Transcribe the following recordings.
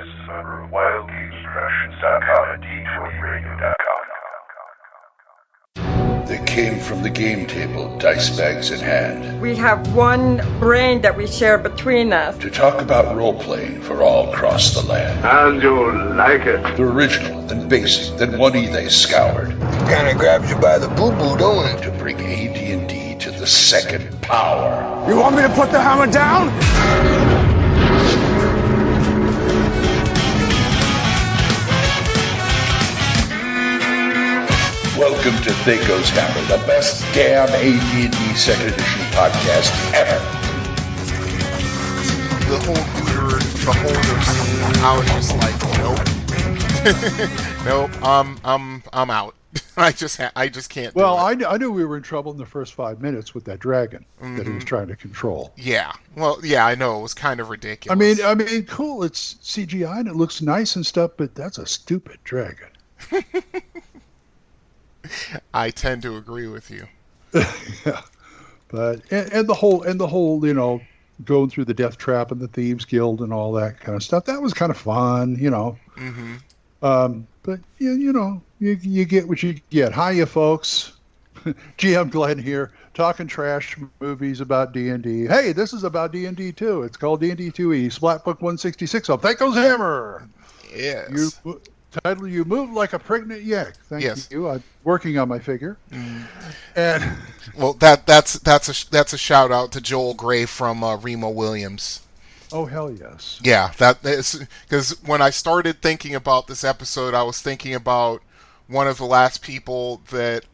This is a member of WildGamesProductions.com and D20Radio.com. They came from the game table, dice bags in hand, We have one brain that we share between us. to talk about role-playing for all across the land. And you'll like it. The original, then basic, then one they scoured. Kinda grabs you by the boo-boo, don't it? To bring AD&D to the second power. You want me to put the hammer down? Welcome to THACO's Hammer, the best damn AD&D second edition podcast ever. The whole neuter beholder scene, I was just like, nope. Nope, I'm out. I just can't Well, do it. I knew we were in trouble in the first 5 minutes with that dragon that he was trying to control. Yeah. Well, yeah, I know. It was kind of ridiculous. I mean, cool. It's CGI and it looks nice and stuff, but that's a stupid dragon. I tend to agree with you. Yeah, but and the whole going through the death trap and the thieves guild and all that kind of stuff, that was kind of fun, Mm-hmm. But you get what you get. Hiya, folks. GM Glen here, talking trash movies about D&D. Hey, this is about D&D too. It's called D&D 2E, Splatbook 166 of THACO's Hammer. Yes. Title, You Move Like a Pregnant Yak. Thank you. I'm working on my figure. And Well, that's a shout out to Joel Gray from Remo Williams. oh, hell yes. Yeah, that is because when I started thinking about this episode, I was thinking about one of the last people that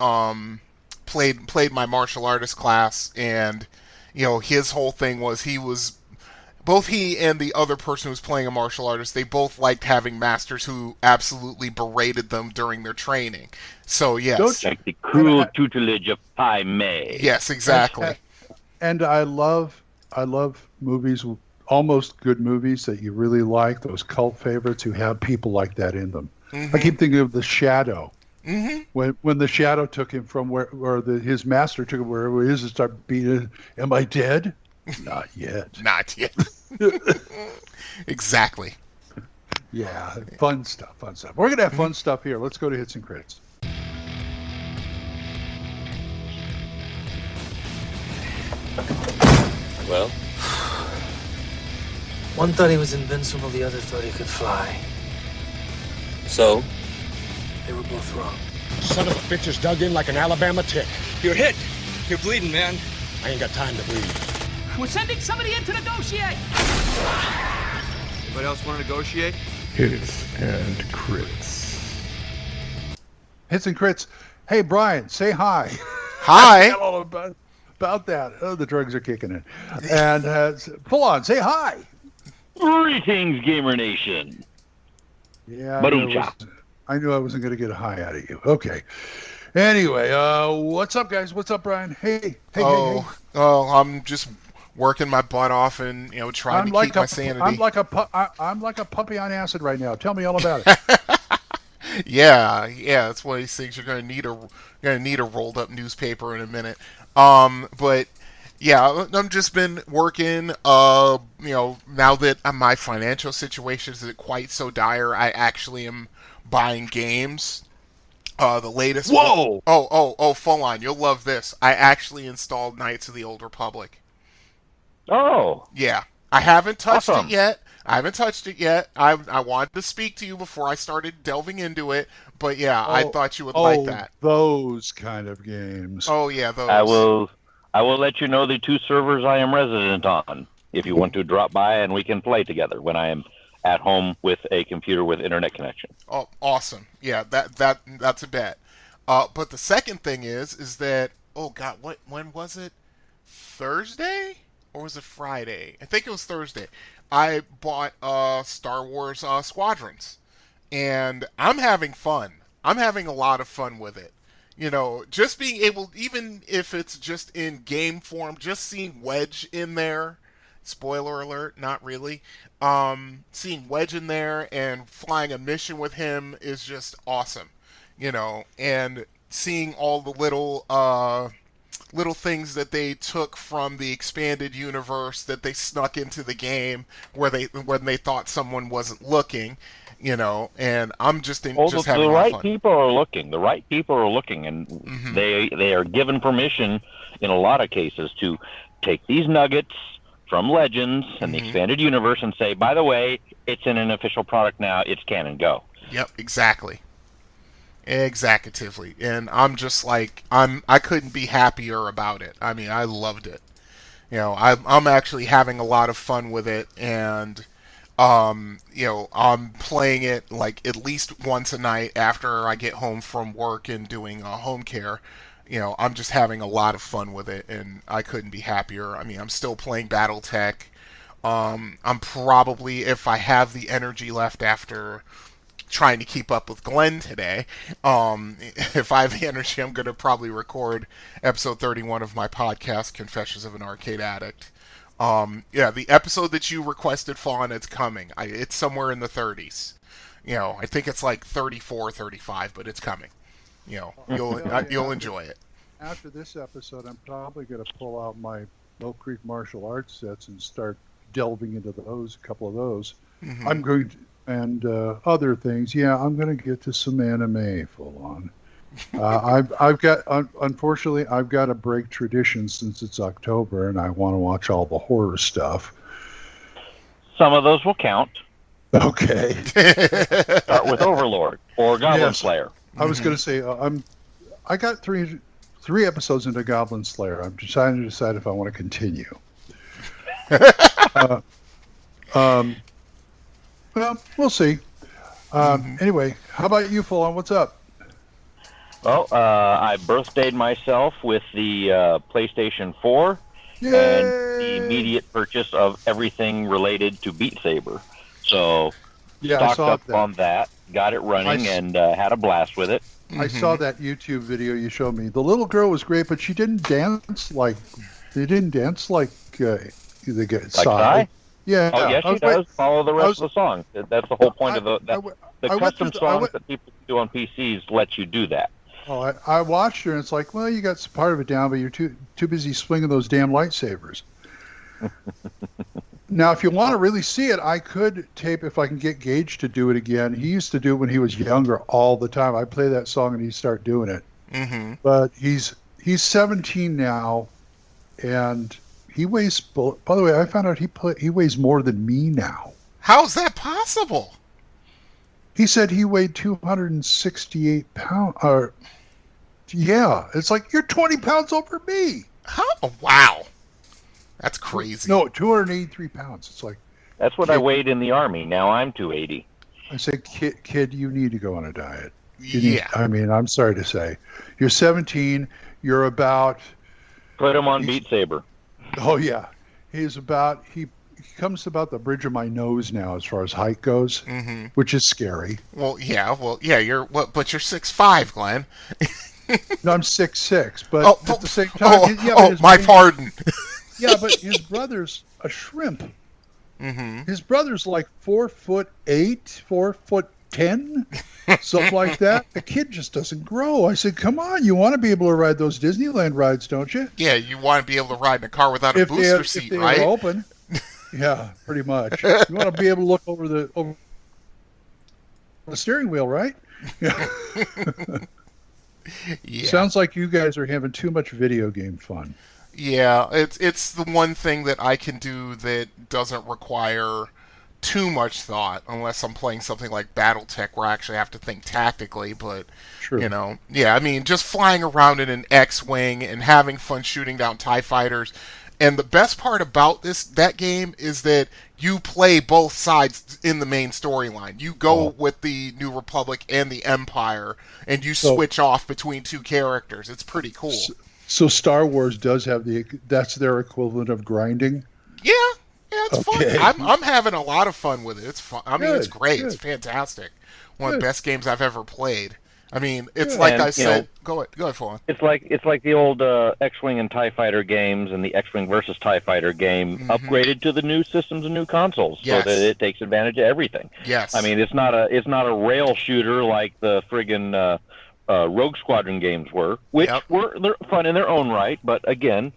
played my martial artist class, and his whole thing was both he and the other person who was playing a martial artist, they both liked having masters who absolutely berated them during their training. So yes, Like the cruel tutelage of Pai Mei. yes, exactly. And I love movies, almost good movies that you really like, those cult favorites who have people like that in them. Mm-hmm. I keep thinking of The Shadow. Mm-hmm. When the Shadow took him from his master took him wherever he is and started beating, am I dead? Not yet. Not yet. Exactly. Yeah, fun stuff. We're gonna have fun stuff here. Let's go to hits and crits. Well? One thought he was invincible, the other thought he could fly. So? They were both wrong. Son of a bitch is dug in like an Alabama tick. You're hit. You're bleeding, man. I ain't got time to bleed. We're sending somebody in to negotiate! Anybody else want to negotiate? Hits and crits. Hits and crits. Hey, Brian, say hi. Hi. All about that. Oh, the drugs are kicking in. And pull on, say hi. Greetings, Gamer Nation. Yeah, Ba-dum-cha. I knew I wasn't going to get a hi out of you. Okay. Anyway, what's up, guys? What's up, Brian? Hey. I'm just working my butt off and trying to keep my sanity. I'm like a puppy on acid right now. Tell me all about it. Yeah, it's one of these things you're gonna need a rolled up newspaper in a minute. But yeah, I've just been working. Now that my financial situation isn't quite so dire, I actually am buying games. The latest. Whoa! Oh, full on. You'll love this. I actually installed Knights of the Old Republic. Oh. Yeah. I haven't touched Awesome. it yet. I wanted to speak to you before I started delving into it, but yeah, I thought you would like that. Those kind of games. Oh yeah, those. I will let you know the two servers I am resident on if you want to drop by and we can play together when I am at home with a computer with internet connection. Oh, awesome. Yeah, that's a bet. But the second thing is that when was it? Thursday? Or was it Friday? I think it was Thursday. I bought Star Wars Squadrons. And I'm having fun. I'm having a lot of fun with it. Just being able, even if it's just in game form, just seeing Wedge in there. Spoiler alert, not really. Seeing Wedge in there and flying a mission with him is just awesome. And seeing all the little little things that they took from the expanded universe that they snuck into the game when they thought someone wasn't looking, and I'm just having a lot of fun. The right people are looking. The right people are looking, and they are given permission in a lot of cases to take these nuggets from Legends and the expanded universe and say, by the way, it's in an official product now. It's canon. Go. Yep, exactly. Executively, and I'm just like I couldn't be happier about it. I mean, I loved it. I'm actually having a lot of fun with it, and I'm playing it like at least once a night after I get home from work and doing home care. I'm just having a lot of fun with it, and I couldn't be happier. I mean, I'm still playing BattleTech. I'm probably, if I have the energy left after trying to keep up with Glenn today, if I have the energy, I'm going to probably record episode 31 of my podcast, Confessions of an Arcade Addict. The episode that you requested, Fawn, it's coming. It's somewhere in the 30s. I think it's like 34, 35, but it's coming. You'll enjoy it. After this episode, I'm probably going to pull out my Mill Creek martial arts sets and start delving into those, a couple of those. I'm going to, and other things. Yeah, I'm going to get to some anime full on. Unfortunately, I've got to break tradition since it's October, and I want to watch all the horror stuff. Some of those will count. Okay. Start with Overlord or Goblin Slayer. I was going to say, I got three episodes into Goblin Slayer. I'm trying to decide if I want to continue. Well, we'll see. Anyway, how about you, Full On? What's up? Well, I birthdayed myself with the PlayStation 4 Yay! And the immediate purchase of everything related to Beat Saber. So, stocked up on that, got it running, and had a blast with it. I saw that YouTube video you showed me. The little girl was great, but she didn't dance like the Sai? Yeah. Oh, yes, she does. Follow the rest of the song. That's the whole point of the custom songs that people do on PCs let you do that. Oh, I watched her, and it's like, well, you got part of it down, but you're too busy swinging those damn lightsabers. Now, if you want to really see it, I could tape, if I can get Gage to do it again. He used to do it when he was younger all the time. I'd play that song, and he'd start doing it. But he's 17 now, and he weighs. By the way, I found out he weighs more than me now. How's that possible? He said he weighed 268 pounds. Yeah, it's like you're 20 pounds over me. How? Oh, wow, that's crazy. No, 283 pounds. It's like that's what I weighed in the Army. Now I'm 280. I say, kid, you need to go on a diet. I mean, I'm sorry to say, you're 17. You're about. Put him on Beat Saber. Oh yeah, he comes about the bridge of my nose now as far as height goes, which is scary. Well, yeah, but you're 6'5", Glenn. No, I'm 6'6", but at the same time, pardon. Yeah, but his brother's a shrimp. His brother's like 4'8", 4'10", something like that. The kid just doesn't grow. I said, come on, you want to be able to ride those Disneyland rides, don't you? Yeah, you want to be able to ride in a car without a booster seat, if they right? Are open. Yeah, pretty much. You want to be able to look over the steering wheel, right? Yeah. Sounds like you guys are having too much video game fun. Yeah, it's the one thing that I can do that doesn't require too much thought, unless I'm playing something like BattleTech where I actually have to think tactically. But True. I mean, just flying around in an X-wing and having fun shooting down TIE fighters. And the best part about that game is that you play both sides in the main storyline. You go with the New Republic and the Empire, and you switch off between two characters. It's pretty cool. So Star Wars does have that's their equivalent of grinding? Yeah, it's fun. I'm having a lot of fun with it. It's fun. I mean, it's great. Good. It's fantastic. One of the best games I've ever played. I mean, it's like I said. Go ahead, Fawn. It's like the old X-wing and TIE Fighter games and the X-wing versus TIE Fighter game upgraded to the new systems and new consoles, so that it takes advantage of everything. Yes. I mean, it's not a rail shooter like the friggin' Rogue Squadron games were, which they're fun in their own right, but again,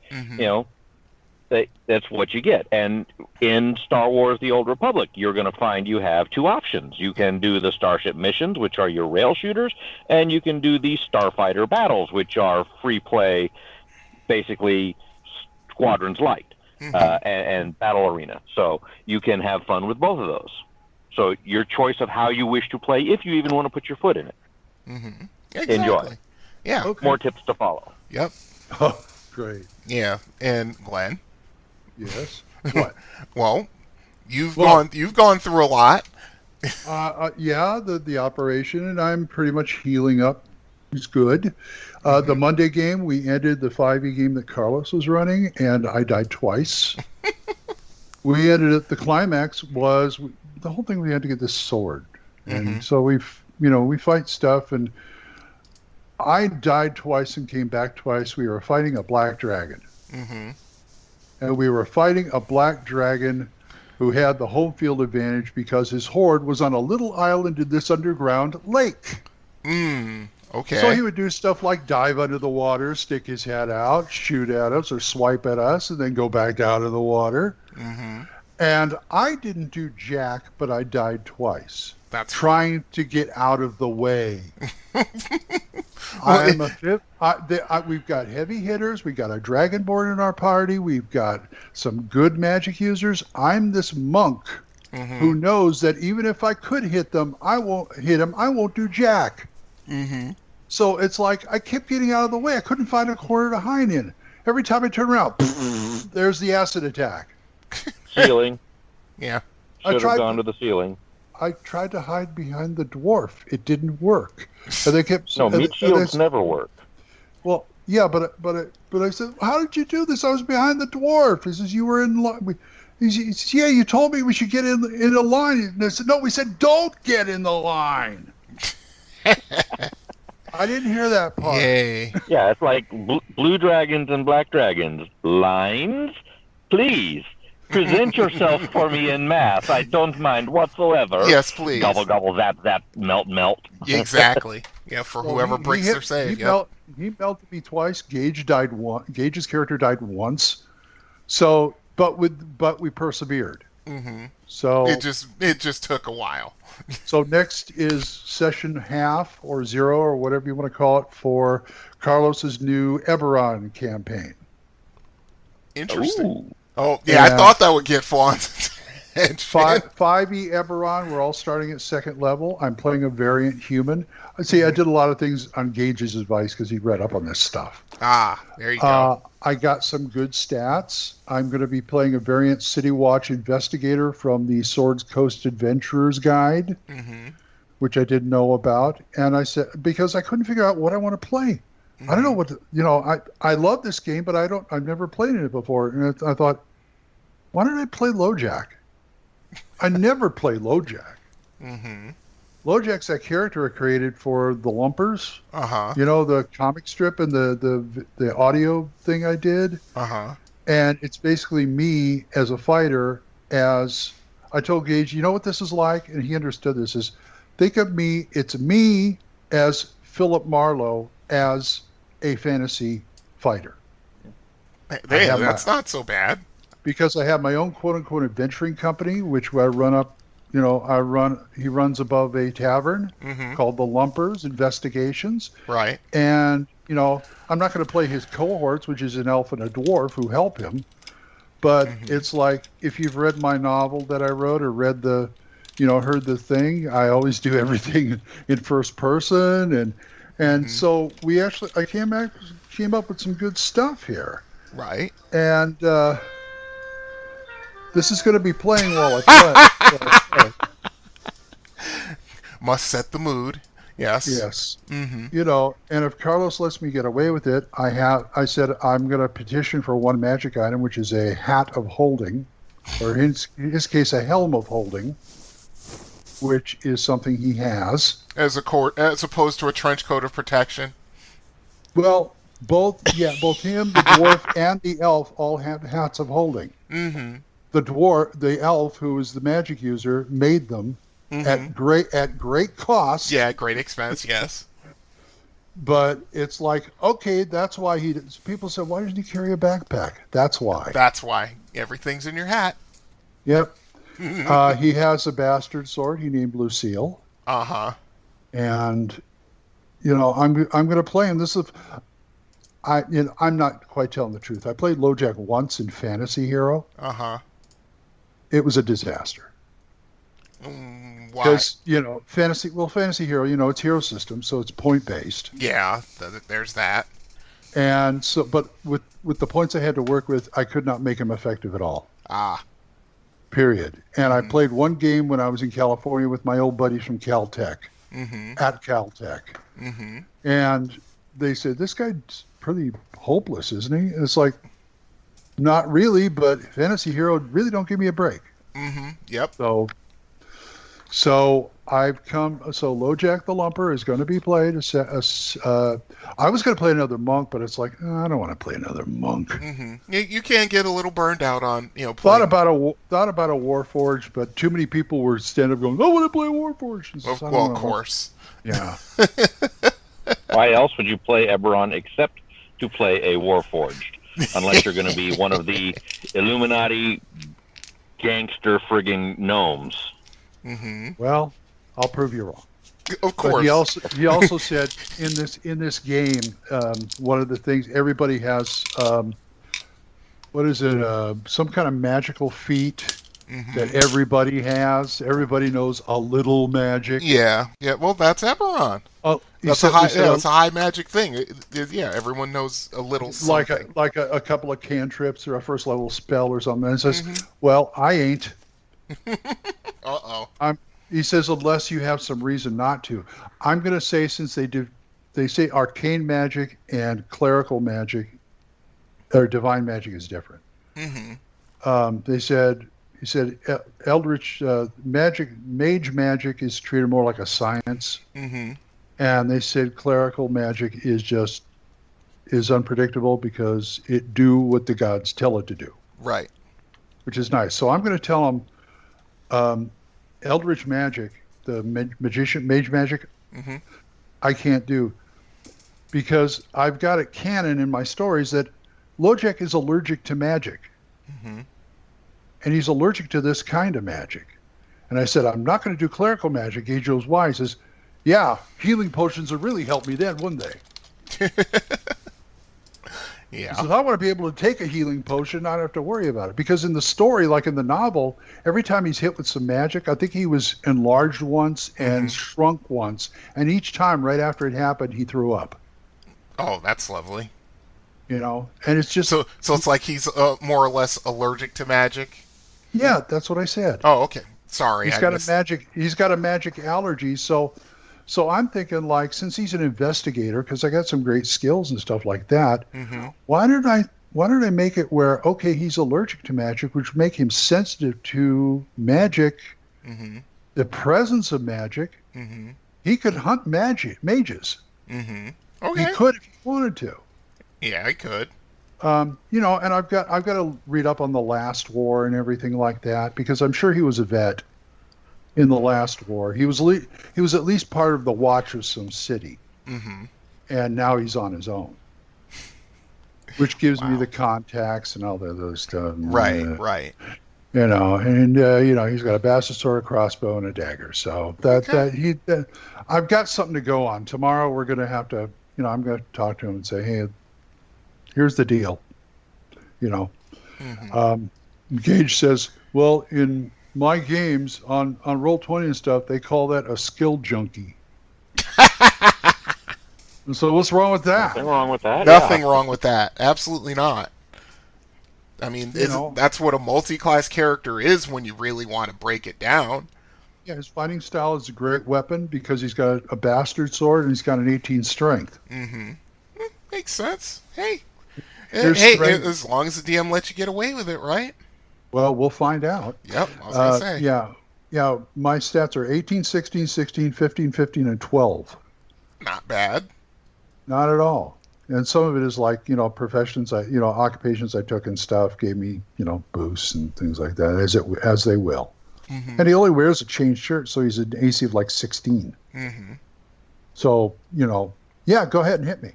that's what you get. And in Star Wars The Old Republic, you're going to find you have two options. You can do the Starship missions, which are your rail shooters, and you can do the Starfighter battles, which are free play, basically Squadrons Light and Battle Arena. So you can have fun with both of those. So your choice of how you wish to play, if you even want to put your foot in it. Exactly. Enjoy. Yeah. Okay. More tips to follow. Yep. Oh, great. Yeah. And Glenn? Yes. What? Well, you've gone through a lot. Yeah, the operation, and I'm pretty much healing up. It's good. The Monday game, we ended the 5e game that Carlos was running, and I died twice. We ended it. The climax was the whole thing. We had to get this sword, and so we fight stuff, and I died twice and came back twice. We were fighting a black dragon. And we were fighting a black dragon who had the home field advantage because his horde was on a little island in this underground lake. Okay. So he would do stuff like dive under the water, stick his head out, shoot at us, or swipe at us, and then go back down in the water. And I didn't do jack, but I died twice. That's trying to get out of the way. We've got heavy hitters. We've got a dragonborn in our party. We've got some good magic users. I'm this monk who knows that even if I could hit them, I won't hit him. I won't do jack. So it's like I kept getting out of the way. I couldn't find a corner to hide in. Every time I turn around, there's the acid attack. Ceiling. Yeah. Should have gone to the ceiling. I tried to hide behind the dwarf. It didn't work. And they kept meat shields never work. Well, yeah, but I said, how did you do this? I was behind the dwarf. He says, you were in line. He says, yeah, you told me we should get in the line. And I said, no, we said don't get in the line. I didn't hear that part. Yay. Yeah, it's like blue dragons and black dragons. Lines? Please. Present yourself for me in mass. I don't mind whatsoever. Yes, please. Gobble, gobble, zap, zap, melt, melt. Exactly. Yeah, for whoever breaks their save. He melted me twice. Gage's character died once. So, but we persevered. So it just took a while. So next is session half or 0 or whatever you want to call it for Carlos's new Eberron campaign. Interesting. Ooh. Oh, yeah, I thought that would get fun. 5e Eberron, we're all starting at second level. I'm playing a variant human. See, I did a lot of things on Gage's advice because he read up on this stuff. There you go. I got some good stats. I'm going to be playing a variant City Watch investigator from the Swords Coast Adventurers Guide, which I didn't know about. And I said, because I couldn't figure out what I want to play. I don't know what I love this game, but I've never played it before. And I thought, why don't I play LoJack? I never play LoJack. LoJack's that character I created for the Lumpers. You know, the comic strip and the audio thing I did. And it's basically me as a fighter. As I told Gage, you know what this is like, and he understood this. Is think of me. It's me as Philip Marlowe as a fantasy fighter. That's not so bad. Because I have my own quote-unquote adventuring company, which I run up, he runs above a tavern called the Lumpers Investigations. Right. And, I'm not going to play his cohorts, which is an elf and a dwarf who help him. But it's like, if you've read my novel that I wrote or read heard the thing, I always do everything in first person. And so I came up with some good stuff here. Right. And this is going to be playing while I play. Must set the mood. Yes. Yes. And if Carlos lets me get away with it, I said I'm going to petition for one magic item, which is a hat of holding, or in his case, a helm of holding, which is something he has. As opposed to a trench coat of protection. Well, both him, the dwarf, and the elf all have hats of holding. The elf, who is the magic user, made them at great cost. Yeah, great expense. Yes. But it's like, okay, that's why people said, why doesn't he carry a backpack? That's why. That's why. Everything's in your hat. Yep. He has a bastard sword he named Lucille. Uh-huh. And, I'm going to play him. I'm not quite telling the truth. I played LoJack once in Fantasy Hero. Uh-huh. It was a disaster. Why? Because, Fantasy Hero, it's hero system, so it's point-based. Yeah, there's that. And so, but with the points I had to work with, I could not make him effective at all. Ah. Period. And I played one game when I was in California with my old buddies from Caltech, at Caltech. Mm-hmm. And they said, this guy's pretty hopeless, isn't he? And it's like, not really, but Fantasy Hero really don't give me a break. Mm-hmm. Yep. So LoJack the Lumper is going to be played. I was going to play another monk, but it's like, I don't want to play another monk. Mm-hmm. You can get a little burned out on, playing. Thought about a Warforged, but too many people were standing up going, I want to play Warforged. Of course. Yeah. Why else would you play Eberron except to play a Warforged? Unless you're going to be one of the Illuminati gangster friggin' gnomes. Mm-hmm. Well, I'll prove you wrong. Of course. But he also said in this game, one of the things everybody has, what is it? Some kind of magical feat that everybody has. Everybody knows a little magic. Yeah. Well, that's Eberron. It's a high magic thing. Everyone knows a little something. Like a couple of cantrips or a first level spell or something. And it says, well, I ain't. Uh-oh. He says, unless you have some reason not to. I'm going to say, since they say arcane magic and clerical magic, or divine magic is different. Mm-hmm. He said, Eldritch mage magic is treated more like a science. Mm-hmm. And they said clerical magic is unpredictable because it do what the gods tell it to do. Right. Which is nice. So I'm going to tell them, Eldritch magic, the mage magic, I can't do, because I've got it canon in my stories that LoJack is allergic to magic, and he's allergic to this kind of magic. And I said, I'm not going to do clerical magic. He goes, why? He says, yeah, healing potions would really help me then, wouldn't they? Yeah. He says, I want to be able to take a healing potion, not have to worry about it. Because in the story, like in the novel, every time he's hit with some magic, I think he was enlarged once and shrunk once. And each time, right after it happened, he threw up. Oh, that's lovely. And it's just... So it's like he's more or less allergic to magic? Yeah, that's what I said. Oh, okay. Sorry. He's got a magic allergy, so I'm thinking, like, since he's an investigator, because I got some great skills and stuff like that, why did I make it where, okay, he's allergic to magic, which would make him sensitive to magic, the presence of magic. He could hunt mages. Okay. He could if he wanted to. Yeah, he could. And I've got to read up on the last war and everything like that, because I'm sure he was a vet in the last war. He was at least part of the watch of some city, and now he's on his own, which gives me the contacts and all that other stuff. Right. He's got a bastard sword, a crossbow, and a dagger. So I've got something to go on. Tomorrow we're going to have to, I'm going to talk to him and say, hey, here's the deal. Gage says, well, in my games on Roll20 and stuff, they call that a skill junkie. And so what's wrong with that? Nothing wrong with that. Nothing wrong with that. Absolutely not. I mean, that's what a multi-class character is when you really want to break it down. Yeah, his fighting style is a great weapon because he's got a bastard sword and he's got an 18 strength. Makes sense. Hey, strength. As long as the DM lets you get away with it, right? Well, we'll find out. Yep, I was going to say. Yeah, my stats are 18, 16, 16, 15, 15, and 12. Not bad. Not at all. And some of it is like, professions, occupations I took and stuff gave me, boosts and things like that, as they will. And he only wears a chain shirt, so he's an AC of like 16. So, Yeah, go ahead and hit me.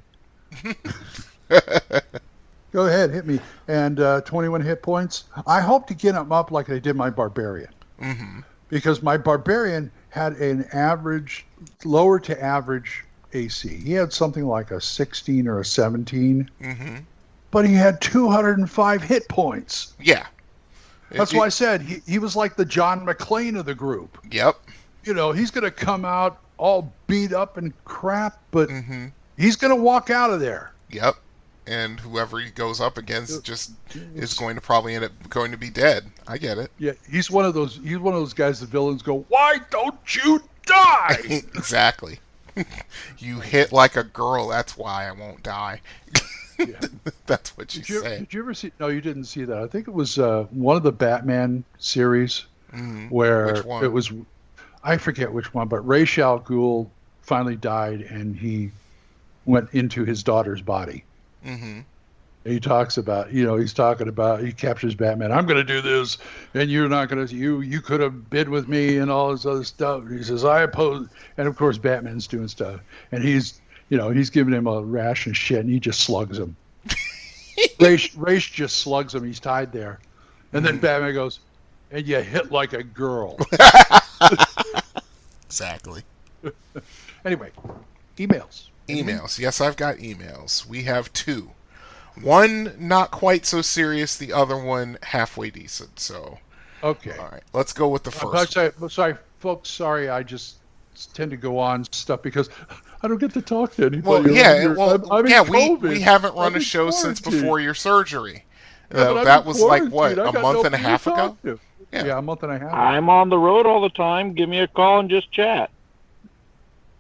Go ahead, hit me. And 21 hit points. I hope to get him up like I did my Barbarian. Mm-hmm. Because my Barbarian had an average, lower to average AC. He had something like a 16 or a 17. Mm-hmm. But he had 205 hit points. Yeah. That's why I said he was like the John McClane of the group. Yep. You know, he's going to come out all beat up and crap, but he's going to walk out of there. Yep. And whoever he goes up against just is going to probably end up going to be dead. I get it. Yeah, he's one of those guys the villains go, "Why don't you die?" Exactly. You hit like a girl, that's why I won't die. Yeah. That's what you say. Did you ever see? No, you didn't see that. I think it was one of the Batman series where Which one? it was. I forget which one, but Ra's al Ghul finally died, and he went into his daughter's body. Mm-hmm. He talks about, he captures Batman. I'm going to do this, and you're not going to. You could have bid with me and all this other stuff. And he says, I oppose. And of course, Batman's doing stuff, and he's giving him a rash and shit, and he just slugs him. Ra's just slugs him. He's tied there, and then Batman goes, and you hit like a girl. Exactly. Anyway, emails. Emails. Yes, I've got emails. We have 2. One not quite so serious, the other one halfway decent. So, okay. All right, let's go with the first. Sorry, folks. Sorry, I just tend to go on stuff because I don't get to talk to anybody. Well, we haven't run a show since quarantine. Before your surgery. Yeah, that was like what, I a got month and a nobody half to ago? talk to. Yeah, a month and a half. I'm on the road all the time. Give me a call and just chat.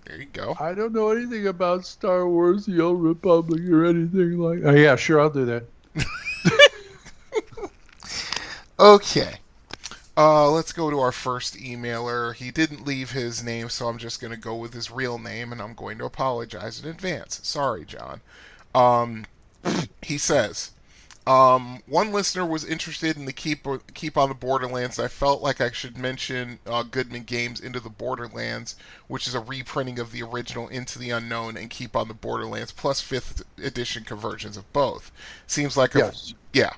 There you go. I don't know anything about Star Wars, the Old Republic, or anything like that. Oh, yeah, sure, I'll do that. Okay. Let's go to our first emailer. He didn't leave his name, so I'm just going to go with his real name, and I'm going to apologize in advance. Sorry, John. He says, one listener was interested in the Keep on the Borderlands. I felt like I should mention Goodman Games Into the Borderlands, which is a reprinting of the original Into the Unknown and Keep on the Borderlands, plus 5th edition conversions of both. Seems like yes. Yeah.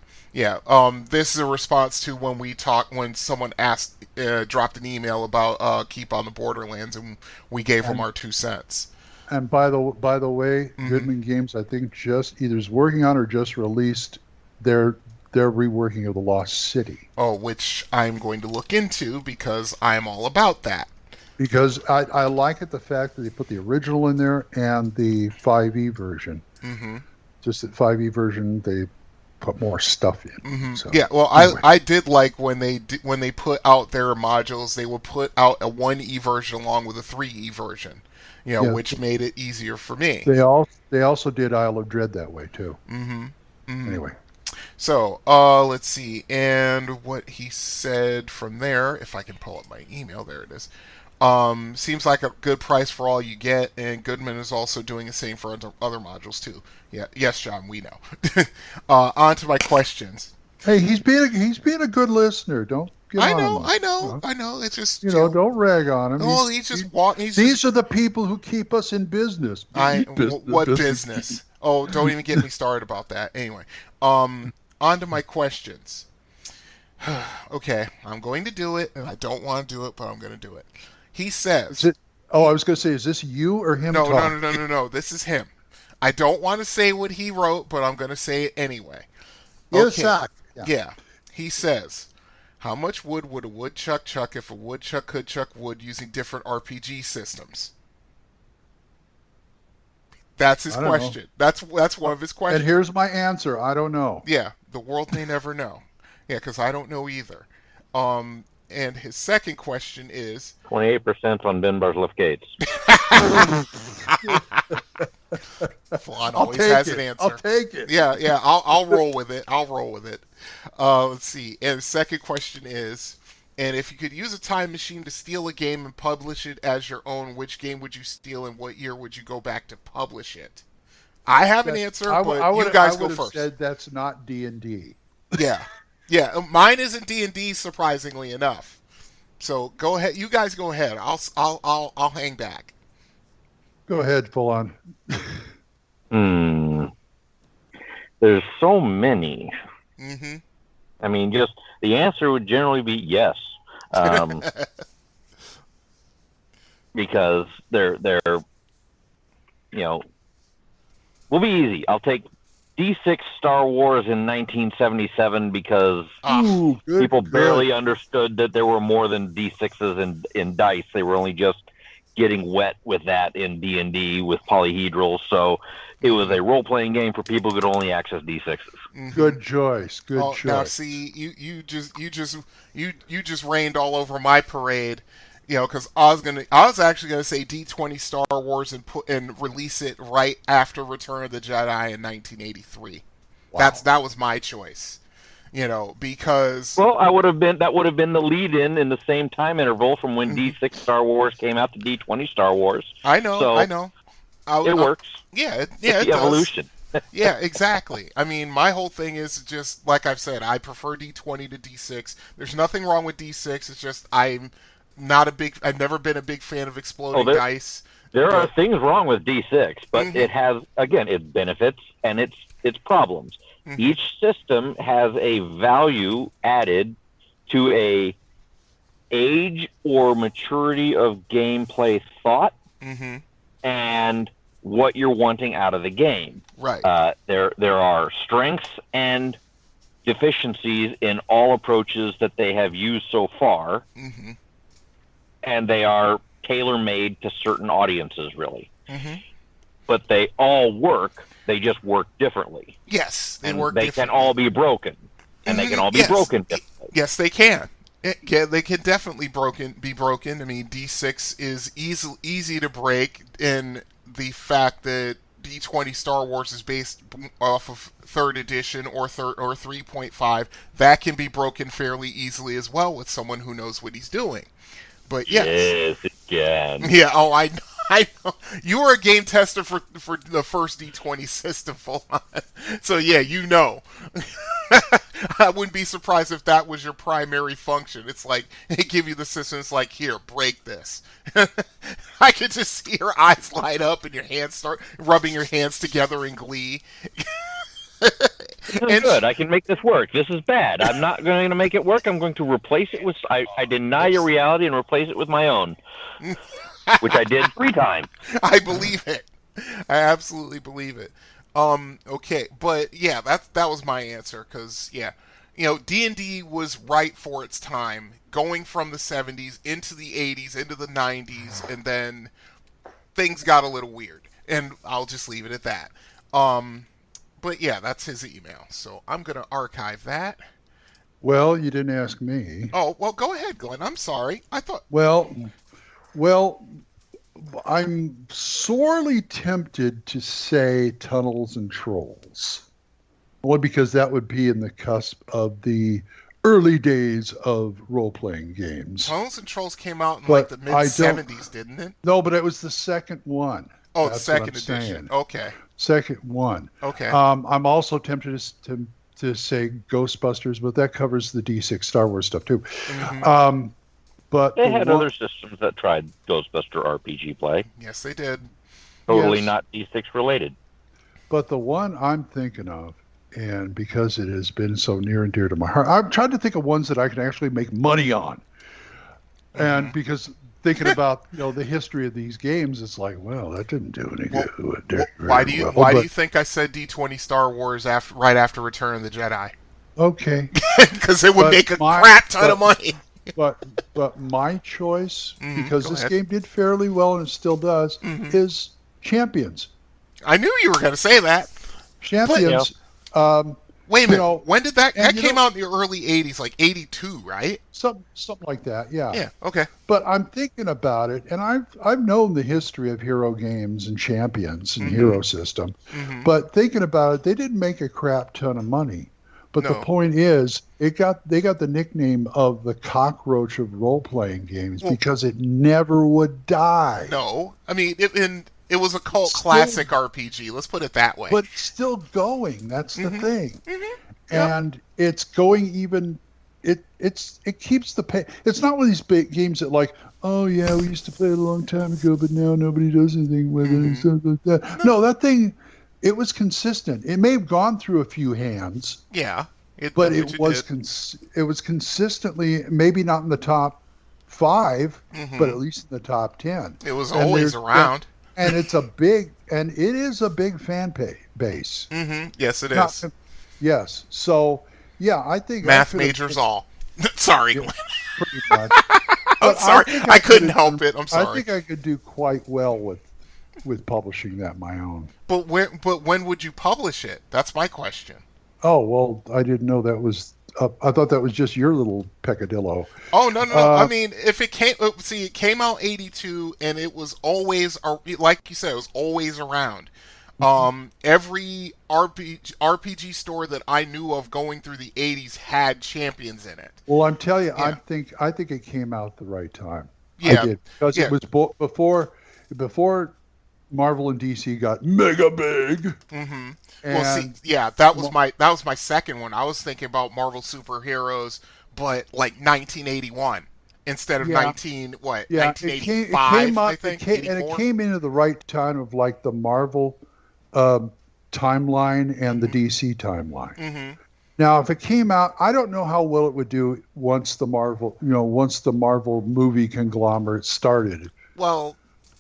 This is a response to when someone asked, dropped an email about Keep on the Borderlands, and we gave them our 2 cents. And by the way, Goodman Games, I think, just either is working on or just released their reworking of the Lost City. Oh, which I'm going to look into because I'm all about that. Because I like it, the fact that they put the original in there and the 5e version. Mm-hmm. Just that 5e version, they put more stuff in. Mm-hmm. So, yeah, well, anyway. I did like when they put out their modules, they would put out a 1e version along with a 3e version, which made it easier for me. They also did Isle of Dread that way too. Mm-hmm. Anyway. So, let's see. And what he said from there, if I can pull up my email, there it is. Seems like a good price for all you get, and Goodman is also doing the same for other modules too. Yeah, yes, John, we know. On to my questions. Hey, he's being a good listener. Don't get on him. I know. It's just don't rag on him. Oh, These are the people who keep us in business. What business? Oh, don't even get me started about that. Anyway, on to my questions. Okay, I'm going to do it, and I don't want to do it, but I'm going to do it. He says... I was going to say, is this you or him talking? No. This is him. I don't want to say what he wrote, but I'm going to say it anyway. You okay. suck. Yeah. He says, how much wood would a woodchuck chuck if a woodchuck could chuck wood using different RPG systems? That's his question. That's one of his questions. And here's my answer. I don't know. Yeah, the world may never know. Yeah, because I don't know either. And his second question is... 28% on Ben Bar's Gates. Flan always has an answer. I'll take it. Yeah, I'll roll with it. Let's see. And the second question is... And if you could use a time machine to steal a game and publish it as your own, which game would you steal and what year would you go back to publish it? I have an answer, but you guys go first. I would have said that's not D&D. Yeah, mine isn't D&D, surprisingly enough. So go ahead, you guys go ahead. I'll hang back. Go ahead, full on. There's so many. Mm-hmm. I mean, just the answer would generally be yes, because they're will be easy. I'll take D6 Star Wars in 1977 because people barely understood that there were more than D6s in dice. They were only just getting wet with that in D&D with polyhedrals. So it was a role-playing game for people who could only access D6s. Mm-hmm. Good choice. Good choice. Now, see, you just rained all over my parade. Because I was actually gonna say D20 Star Wars and release it right after Return of the Jedi in 1983. Wow. That was my choice. Because that would have been the lead-in the same time interval from when D6 Star Wars came out to D20 Star Wars. I know. It works. Yeah, it's the evolution. Yeah, exactly. I mean, my whole thing is just like I've said. I prefer D20 to D6. There's nothing wrong with D6. It's just I've never been a big fan of exploding dice. There are things wrong with D6, but it has, again, its benefits and its problems. Mm-hmm. Each system has a value added to a age or maturity of gameplay thought and what you're wanting out of the game. Right. There are strengths and deficiencies in all approaches that they have used so far. Mm-hmm. And they are tailor-made to certain audiences, really. Mm-hmm. But they all work. They just work differently. Yes, they can all be broken, and they can all be broken differently. Yes, they can. They can definitely be broken. I mean, D6 is easy to break in the fact that D20 Star Wars is based off of 3rd edition or 3.5. That can be broken fairly easily as well with someone who knows what he's doing. But yes, it can. Yeah. Oh, I know. You were a game tester for the first D20 system, full on. So yeah, I wouldn't be surprised if that was your primary function. It's like they give you the system. It's like, here, break this. I could just see your eyes light up and your hands start rubbing your hands together in glee. This is good. I can make this work. This is bad. I'm not going to make it work. I'm going to replace it with... I deny your reality and replace it with my own, which I did 3 times. I believe it. I absolutely believe it. Okay, but yeah, that was my answer, because, yeah, D&D was right for its time, going from the 70s into the 80s, into the 90s, and then things got a little weird, and I'll just leave it at that. But yeah, that's his email, so I'm going to archive that. Well, you didn't ask me. Oh, well, go ahead, Glenn. I'm sorry. I thought... Well, I'm sorely tempted to say Tunnels and Trolls. Only because that would be in the cusp of the early days of role-playing games. Tunnels and Trolls came out in like the mid-70s, didn't it? No, but it was the second one. Oh, the second edition. Saying. Okay. Second one. Okay. I'm also tempted to say Ghostbusters, but that covers the D6 Star Wars stuff too. Mm-hmm. But they had other systems that tried Ghostbuster RPG play. Yes, they did. Totally not D6 related. But the one I'm thinking of, and because it has been so near and dear to my heart, I'm trying to think of ones that I can actually make money on. Mm-hmm. And because thinking about the history of these games, it's like, well, that didn't do any good. Why do you think I said D20 Star Wars right after Return of the Jedi? Okay. Because it would make a crap ton of money. But my choice, because this game did fairly well and it still does, is Champions. I knew you were going to say that. Champions. Wait a minute. When did that came out in the early 80s, like 82, right? Something like that, yeah. Yeah, okay. But I'm thinking about it, and I've known the history of hero games and Champions and Hero System. Mm-hmm. But thinking about it, they didn't make a crap ton of money. But the point is, they got the nickname of the cockroach of role-playing games because it never would die. No. I mean, it was a cult classic RPG. Let's put it that way. But it's still going. That's the thing. Mm-hmm. And it's going even it keeps the pay. It's not one of these big games that like, oh yeah, we used to play it a long time ago, but now nobody does anything with it and stuff like that. No, that thing, it was consistent. It may have gone through a few hands. Yeah. It was consistently, maybe not in the top 5, but at least in the top 10. It was always around. And it is a big fan base. Mm-hmm. Yes, it is. Yes. So, yeah, I think math majors all. Sorry. Yeah, pretty much. I'm sorry. I couldn't help it. I'm sorry. I think I could do quite well with publishing that my own. But when would you publish it? That's my question. Oh, well, I didn't know that was I thought that was just your little peccadillo. Oh, no. I mean, if it came out 82 and it was always, like you said, it was always around. Every RPG store that I knew of going through the 80s had Champions in it. Well, I'm telling you, yeah. I think it came out the right time. Yeah. I did. Because it was before Marvel and DC got mega big. Mm-hmm. Well, see, yeah, that was my second one. I was thinking about Marvel superheroes, but like 1981 instead of 1985. I think. It came into the right time of like the Marvel timeline and the DC timeline. Mm-hmm. Now, if it came out, I don't know how well it would do once the Marvel movie conglomerate started. Well,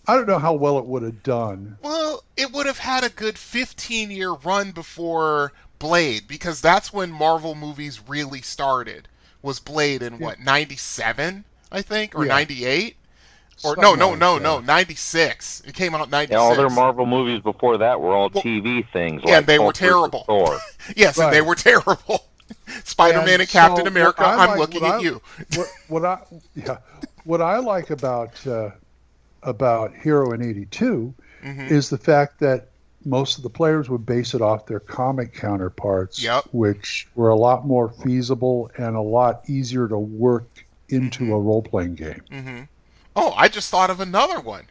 I don't know how well it would have done. Well, it would have had a good 15-year run before Blade, because that's when Marvel movies really started. Was Blade in 97, I think, or 98? Or no, 96. It came out in 96. Yeah, all their Marvel movies before that were all TV things. Yeah, they were terrible. Yes, right. And they were terrible. Spider-Man and Captain America, I'm looking at you. What I like about Hero in 82 is the fact that most of the players would base it off their comic counterparts, which were a lot more feasible and a lot easier to work into a role-playing game. Mm-hmm. Oh, I just thought of another one.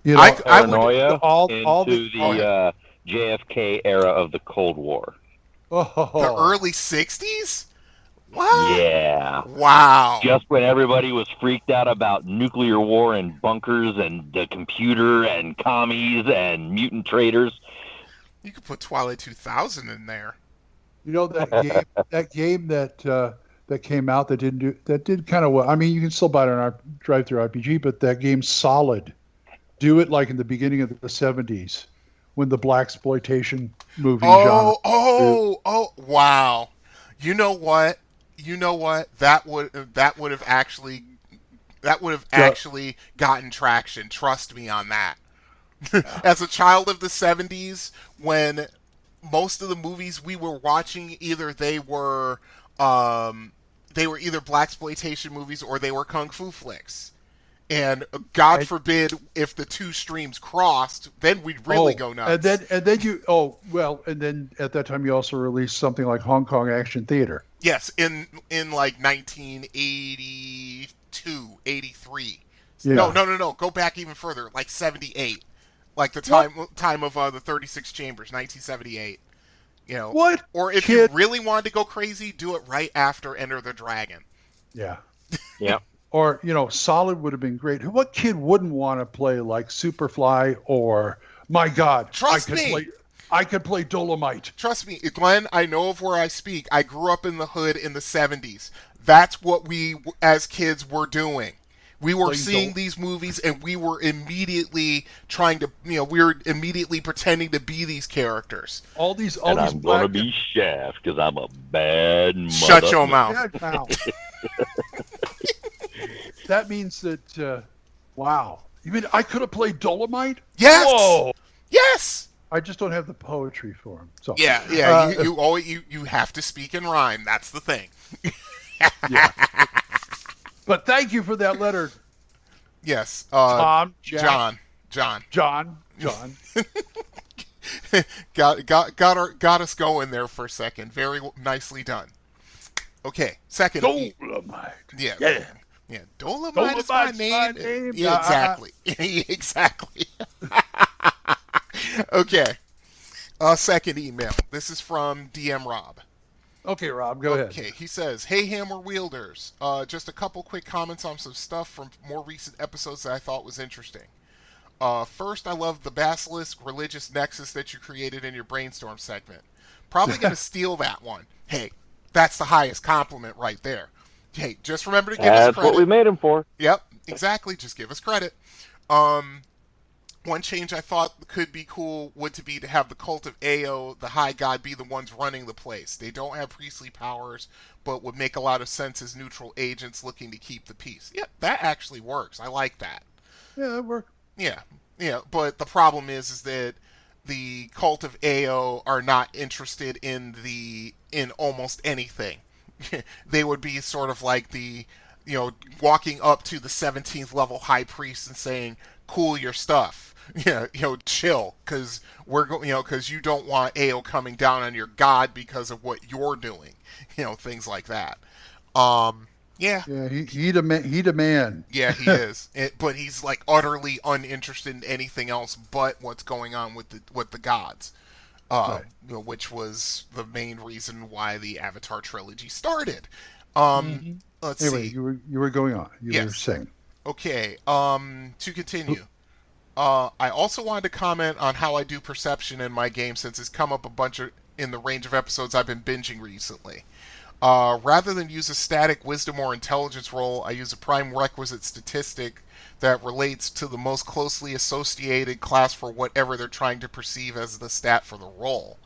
You know, paranoia into the JFK era of the Cold War. The early 60s? What? Yeah. Wow. Just when everybody was freaked out about nuclear war and bunkers and the computer and commies and mutant traders. You could put Twilight 2000 in there. You know that game that came out that did kind of well. I mean, you can still buy it on our drive-thru RPG, but that game Solid, do it like in the beginning of the 70s when the blaxploitation movie genre. Oh, wow. You know what? That would have actually gotten traction. Trust me on that. As a child of the 70s, when most of the movies we were watching, either they were either blaxploitation movies or they were kung fu flicks. And God forbid if the two streams crossed, then we'd really go nuts. And then at that time you also released something like Hong Kong Action Theater. Yes, in like 1982, 83. Yeah. No. Go back even further, like 78. Like the time of the 36 Chambers, 1978. You know, what? Or if you really wanted to go crazy, do it right after Enter the Dragon. Yeah. Yeah. Or, Solid would have been great. What kid wouldn't want to play like Superfly or, my God, I could play Dolomite. Trust me, Glenn, I know of where I speak. I grew up in the hood in the 70s. That's what we, as kids, were doing. We were seeing these movies, and we were immediately trying to, we were immediately pretending to be these characters. I'm going to be Shaft, because I'm a bad mother. Shut your mouth. That means that, wow. You mean I could have played Dolomite? Yes! Whoa! Yes! I just don't have the poetry for him. So yeah. You have to speak in rhyme. That's the thing. Yeah. But thank you for that letter. Yes. Tom, John. got us going there for a second. Very nicely done. Okay, second. Dolomite. Yeah. Dolomite is my name. Yeah, exactly. Exactly. Okay. Second email. This is from DM Rob. Okay, Rob, go ahead. Okay, he says, "Hey, Hammer Wielders. Just a couple quick comments on some stuff from more recent episodes that I thought was interesting. First, I love the Basilisk religious nexus that you created in your brainstorm segment. Probably going to steal that one. Hey, that's the highest compliment right there. Hey, just remember to give us credit. That's what we made him for. Yep, exactly. Just give us credit. One change I thought could be cool would to be to have the cult of Ao, the high god, be the ones running the place. They don't have priestly powers, but would make a lot of sense as neutral agents looking to keep the peace. Yeah, that actually works. I like that. Yeah, that worked. Yeah, but the problem is that the cult of Ao are not interested in almost anything. They would be sort of like the, walking up to the 17th level high priest and saying, "Cool your stuff." Yeah, chill, because because you don't want Ao coming down on your god because of what you're doing. Things like that. Yeah. Yeah, he a man. Yeah, he is. But he's like utterly uninterested in anything else but what's going on with the gods. Right. Which was the main reason why the Avatar trilogy started. Let's see. You were going on. You were saying. Okay. To continue. I also wanted to comment on how I do perception in my game, since it's come up a bunch in the range of episodes I've been binging recently. Rather than use a static wisdom or intelligence roll, I use a prime requisite statistic that relates to the most closely associated class for whatever they're trying to perceive as the stat for the roll.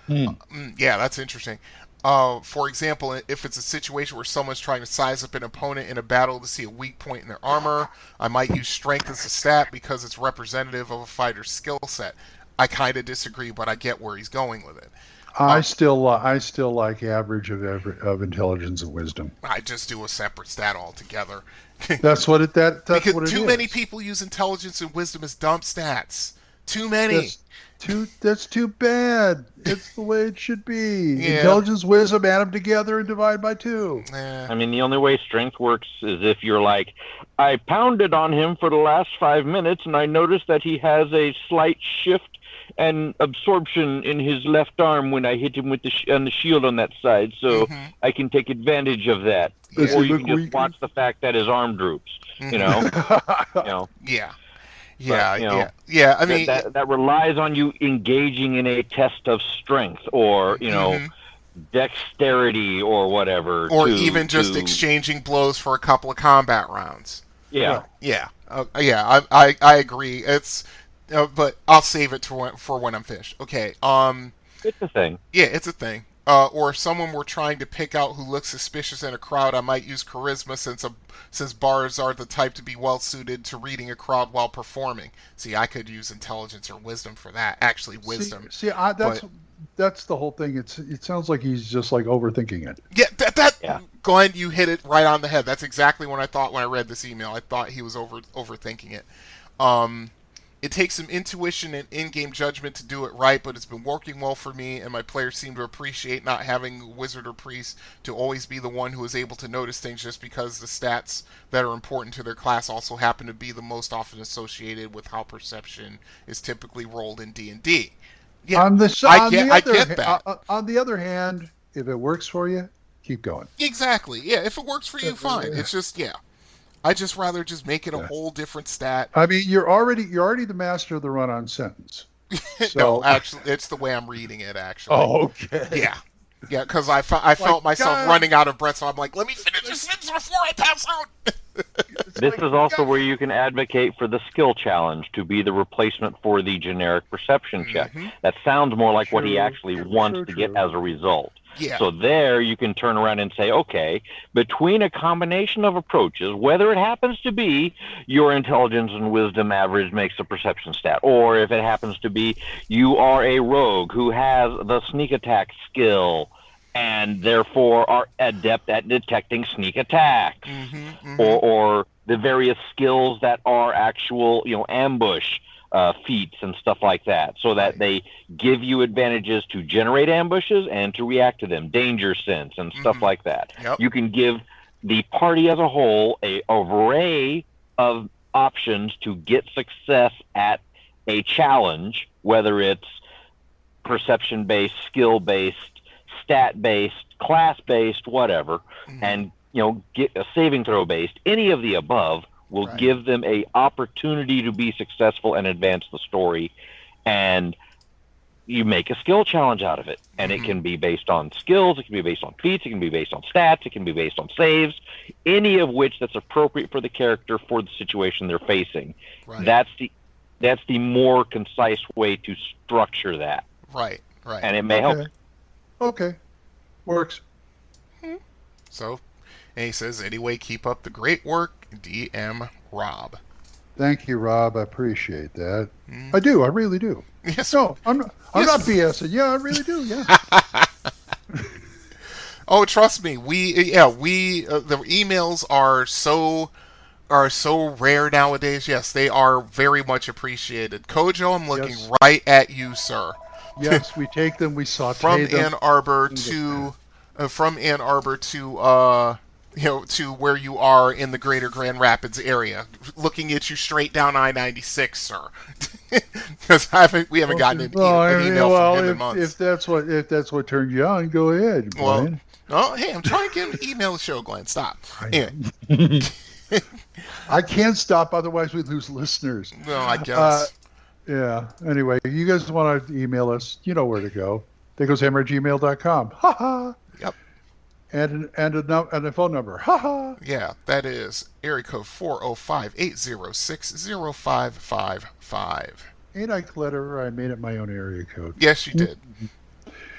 Yeah, that's interesting. For example, if it's a situation where someone's trying to size up an opponent in a battle to see a weak point in their armor, I might use strength as a stat because it's representative of a fighter's skill set. I kind of disagree, but I get where he's going with it. I still like average of intelligence and wisdom. I just do a separate stat altogether. That's what it because what it too is. many people use intelligence and wisdom as dump stats. Too many. That's too bad. It's the way it should be. Yeah. Intelligence, wisdom, add them together and divide by 2. I mean, the only way strength works is if you're like, I pounded on him for the last 5 minutes, and I noticed that he has a slight shift and absorption in his left arm when I hit him with the shield on that side, so I can take advantage of that. Yeah. Or you can just watch the fact that his arm droops. Yeah. Yeah. I mean, that relies on you engaging in a test of strength, or dexterity, or whatever, or even just exchanging blows for a couple of combat rounds. Yeah. Yeah. I agree. It's, but I'll save it for when I'm finished. Okay. It's a thing. Yeah, it's a thing. Or if someone were trying to pick out who looks suspicious in a crowd, I might use charisma, since bars are the type to be well suited to reading a crowd while performing. See, I could use intelligence or wisdom for that. Actually, wisdom. That's the whole thing. It sounds like he's just like overthinking it. Yeah, Glenn, you hit it right on the head. That's exactly what I thought when I read this email. I thought he was overthinking it. It takes some intuition and in-game judgment to do it right, but it's been working well for me, and my players seem to appreciate not having a wizard or priest to always be the one who is able to notice things, just because the stats that are important to their class also happen to be the most often associated with how perception is typically rolled in D&D. Yeah, I get that. On the other hand, if it works for you, keep going. Exactly. Yeah, if it works for you, fine. It's just, I just rather just make it a whole different stat. I mean, you're already the master of the run-on sentence. So... No, actually, it's the way I'm reading it. Actually. Oh, okay. Yeah, because I felt myself running out of breath, so I'm like, let me finish this sentence before I pass out. This is also where you can advocate for the skill challenge to be the replacement for the generic perception check. That sounds more like what he actually wants to get as a result. Yeah. So there you can turn around and say, okay, between a combination of approaches, whether it happens to be your intelligence and wisdom average makes a perception stat, or if it happens to be you are a rogue who has the sneak attack skill and therefore are adept at detecting sneak attacks, or the various skills that are actual, ambush feats and stuff like that, so that they give you advantages to generate ambushes and to react to them, danger sense and stuff like that. Yep. You can give the party as a whole an array of options to get success at a challenge, whether it's perception-based, skill-based, stat-based, class-based, whatever, and get a saving throw-based, any of the above will give them a opportunity to be successful and advance the story, and you make a skill challenge out of it. And it can be based on skills, it can be based on feats, it can be based on stats, it can be based on saves, any of which that's appropriate for the character for the situation they're facing. Right. That's the more concise way to structure that. Right. And it may help. Okay. Works. So, and he says, anyway, keep up the great work, DM Rob. Thank you, Rob. I appreciate that. I do. I really do. Yes. No, I'm not BSing. Yeah, I really do. Yeah. Oh, trust me. The emails are so rare nowadays. Yes, they are very much appreciated. Kojo, I'm looking right at you, sir. Yes, we take them. We saute from them. From Ann Arbor to to where you are in the greater Grand Rapids area, looking at you straight down I-96, sir. Because we haven't gotten an email from him in months. If that's what turned you on, go ahead, Glenn. Hey, I'm trying to get an email to show, Glenn. Stop. Anyway. I can't stop, otherwise we lose listeners. No, I guess. Yeah. Anyway, if you guys want to email us, you know where to go. THACOshammer@gmail.com. Ha ha. Yep. And a phone number. Ha ha. Yeah, that is area code 405-806-0555. Ain't I clever? I made it my own area code. Yes, you did.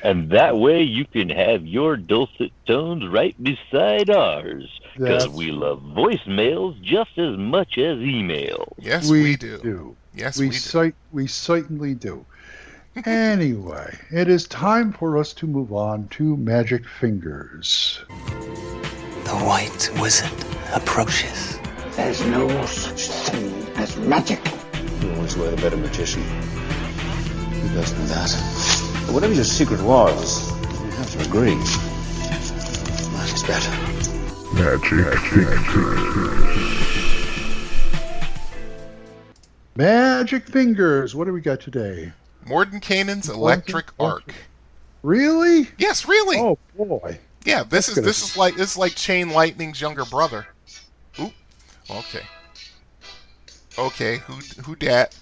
And that way you can have your dulcet tones right beside ours. Because we love voicemails just as much as emails. Yes, we do. Yes, we certainly do. Anyway, it is time for us to move on to Magic Fingers. The White Wizard approaches. There's no such thing as magic. You always were the better magician. Who doesn't know that? But whatever your secret was, you have to agree. Mine is better. Magic Fingers. Magic Fingers. What do we got today? Mordenkainen's Electric Arc. Really? Yes, really. Oh boy. Yeah, this is like Chain Lightning's younger brother. Oop. Okay. Okay, who dat?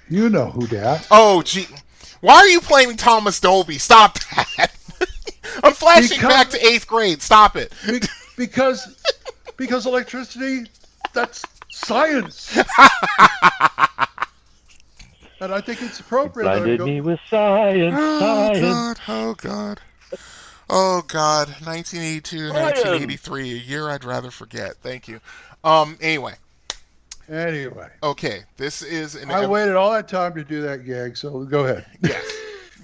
You know who dat. Oh gee. Why are you playing Thomas Dolby? Stop that. I'm flashing back to 8th grade. Stop it. Because electricity, that's science. And I think it's appropriate. Blinded me with science. Oh God. 1982 and 1983, a year I'd rather forget. Thank you. Anyway. Okay, this is I waited all that time to do that gag, so go ahead.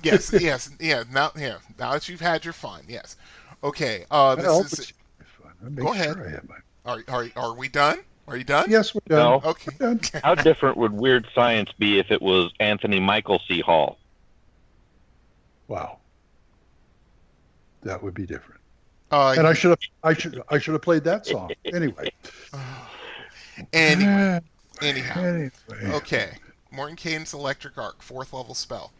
Yes. Yeah. Now that you've had your fun, yes. Okay. This is. Go ahead. Are we done? Are you done? Yes, we're done. No. Okay. We're done. How different would Weird Science be if it was Anthony Michael C. Hall? Wow. That would be different. And I should have played that song. Anyway. Anyhow. Okay. Mordenkainen's Electric Arc, 4th level spell.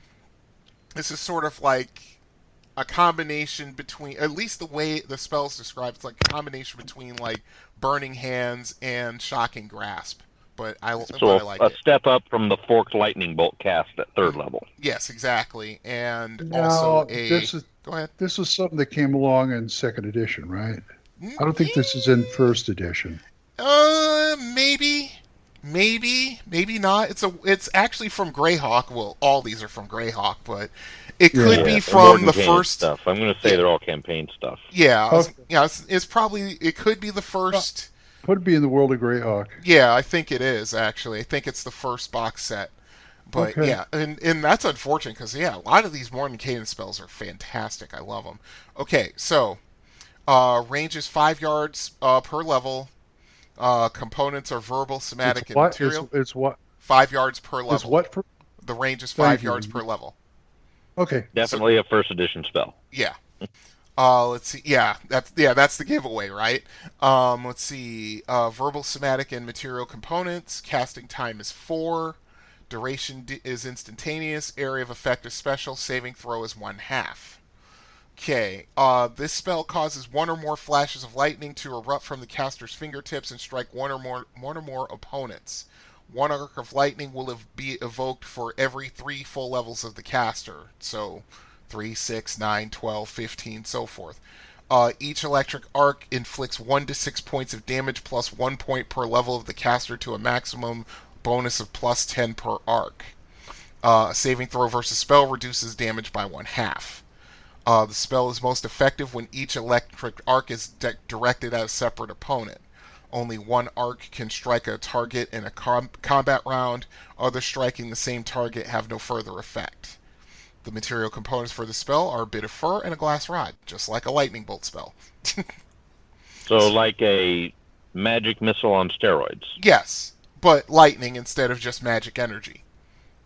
This is sort of like a combination between, at least the way the spell's described, it's like a combination between like Burning Hands and Shocking Grasp. But I like it. A step up from the Forked Lightning Bolt cast at 3rd level. Yes, exactly. And now, also go ahead. This was something that came along in 2nd edition, right? I don't think this is in 1st edition. Maybe not. It's actually from Greyhawk. Well, all these are from Greyhawk, but it could be from the first stuff. I'm going to say they're all campaign stuff. Yeah, it's probably, it could be the first. Could be in the world of Greyhawk. Yeah, I think it is actually. I think it's the first box set. But yeah, and that's unfortunate because a lot of these Mordenkainen spells are fantastic. I love them. Okay, so range is 5 yards per level. Components are verbal, somatic, and material. It's what? 5 yards per level. It's what for? The range is 5 yards per level. Okay. Definitely a 1st edition spell. Yeah. Let's see. Yeah, that's the giveaway, right? Let's see. Verbal, somatic, and material components. Casting time is 4. Duration is instantaneous. Area of effect is special. Saving throw is 1/2. Okay, this spell causes one or more flashes of lightning to erupt from the caster's fingertips and strike one or more opponents. One arc of lightning will be evoked for every 3 full levels of the caster. So 3, 6, 9, 12, 15, so forth. Each electric arc inflicts 1 to 6 points of damage plus 1 point per level of the caster to a maximum bonus of plus 10 per arc. Saving throw versus spell reduces damage by 1/2. The spell is most effective when each electric arc is directed at a separate opponent. Only one arc can strike a target in a combat round. Others striking the same target have no further effect. The material components for the spell are a bit of fur and a glass rod, just like a lightning bolt spell. So like a magic missile on steroids. Yes, but lightning instead of just magic energy.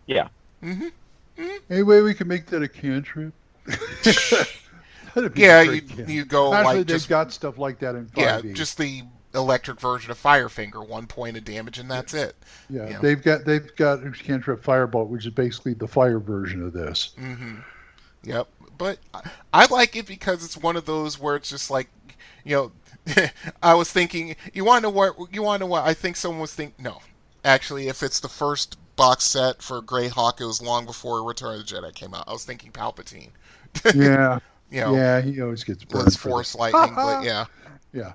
Yeah. Any way we can make that a cantrip? Yeah, you go Actually, like they've got stuff like that in 5e. Yeah, just the electric version of Firefinger, 1 point of damage, and that's it. Yeah, you know? they've got cantrip Firebolt, which is basically the fire version of this. Yep, but I like it because it's one of those where it's just like, I was thinking, you want to know what? I think someone was thinking. No, actually, if it's the first box set for Greyhawk, it was long before Return of the Jedi came out. I was thinking Palpatine. Yeah. Yeah, he always gets burned. Let's force lightning, but yeah. Yeah.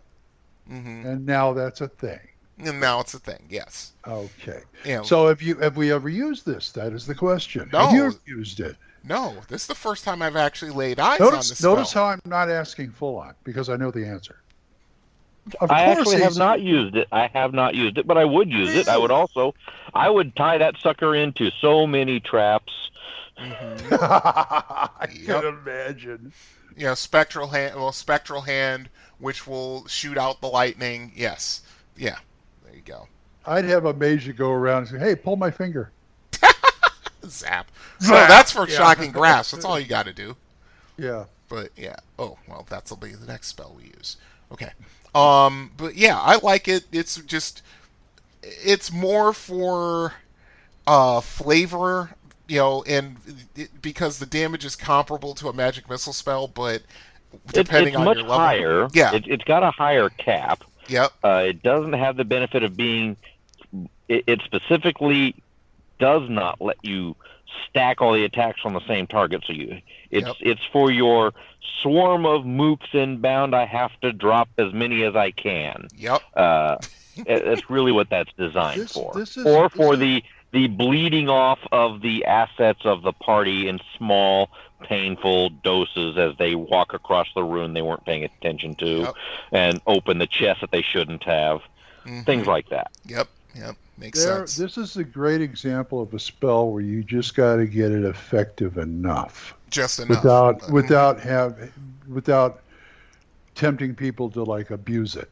And now that's a thing. And now it's a thing, yes. Okay. Yeah. So have we ever used this? That is the question. No. Have you ever used it? No. This is the first time I've actually laid eyes on this spell. Notice how I'm not asking full on, because I know the answer. I actually have not used it. I have not used it, but I would use it. I would tie that sucker into so many traps. I can imagine. Spectral hand, which will shoot out the lightning. Yes. Yeah. There you go. I'd have a mage to go around and say, "Hey, pull my finger." Zap. So that's for shocking grasp. That's all you got to do. Yeah. But yeah. Oh, well, that'll be the next spell we use. Okay. But yeah, I like it. It's more for flavor, and because the damage is comparable to a magic missile spell, but depending on your level, higher. Yeah, it's got a higher cap. Yep. It doesn't have the benefit of being. It specifically does not let you stack all the attacks on the same target. So it's for your swarm of mooks inbound. I have to drop as many as I can. Yep. It's really what that's designed for. The bleeding off of the assets of the party in small, painful doses as they walk across the room they weren't paying attention to, and open the chest that they shouldn't have. Things like that. Yep. Makes sense. This is a great example of a spell where you just got to get it effective enough. Just enough. Without tempting people to abuse it.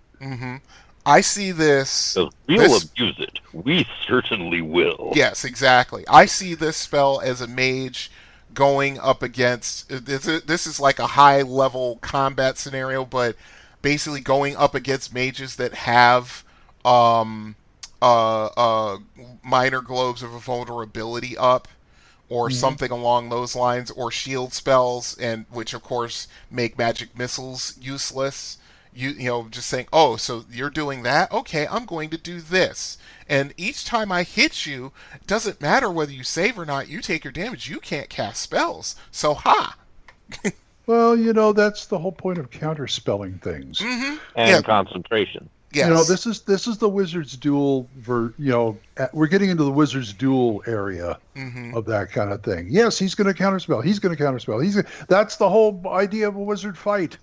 I see this. We'll abuse it. We certainly will. Yes, exactly. I see this spell as a mage going up against. This is like a high-level combat scenario, but basically going up against mages that have minor globes of vulnerability up, or something along those lines, or shield spells, and which of course make magic missiles useless. Just saying, oh, so you're doing that? Okay, I'm going to do this. And each time I hit you, it doesn't matter whether you save or not, you take your damage. You can't cast spells. So, ha! Well, that's the whole point of counterspelling things. And concentration. Yes. This is the Wizard's Duel. We're getting into the Wizard's Duel area of that kind of thing. Yes, he's going to counterspell. He's going to counterspell. That's the whole idea of a wizard fight.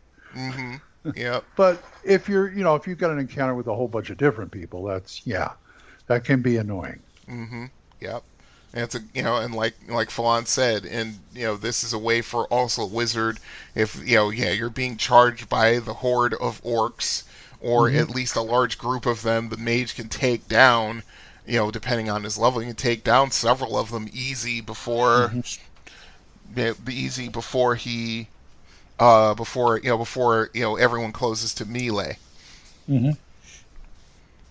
Yep. But if if you've got an encounter with a whole bunch of different people, that can be annoying. Yep. And it's and like Falon said, and this is a way for also a wizard, if you're being charged by the horde of orcs, or at least a large group of them, the mage can take down, depending on his level, you can take down several of them easy before he. Before everyone closes to melee.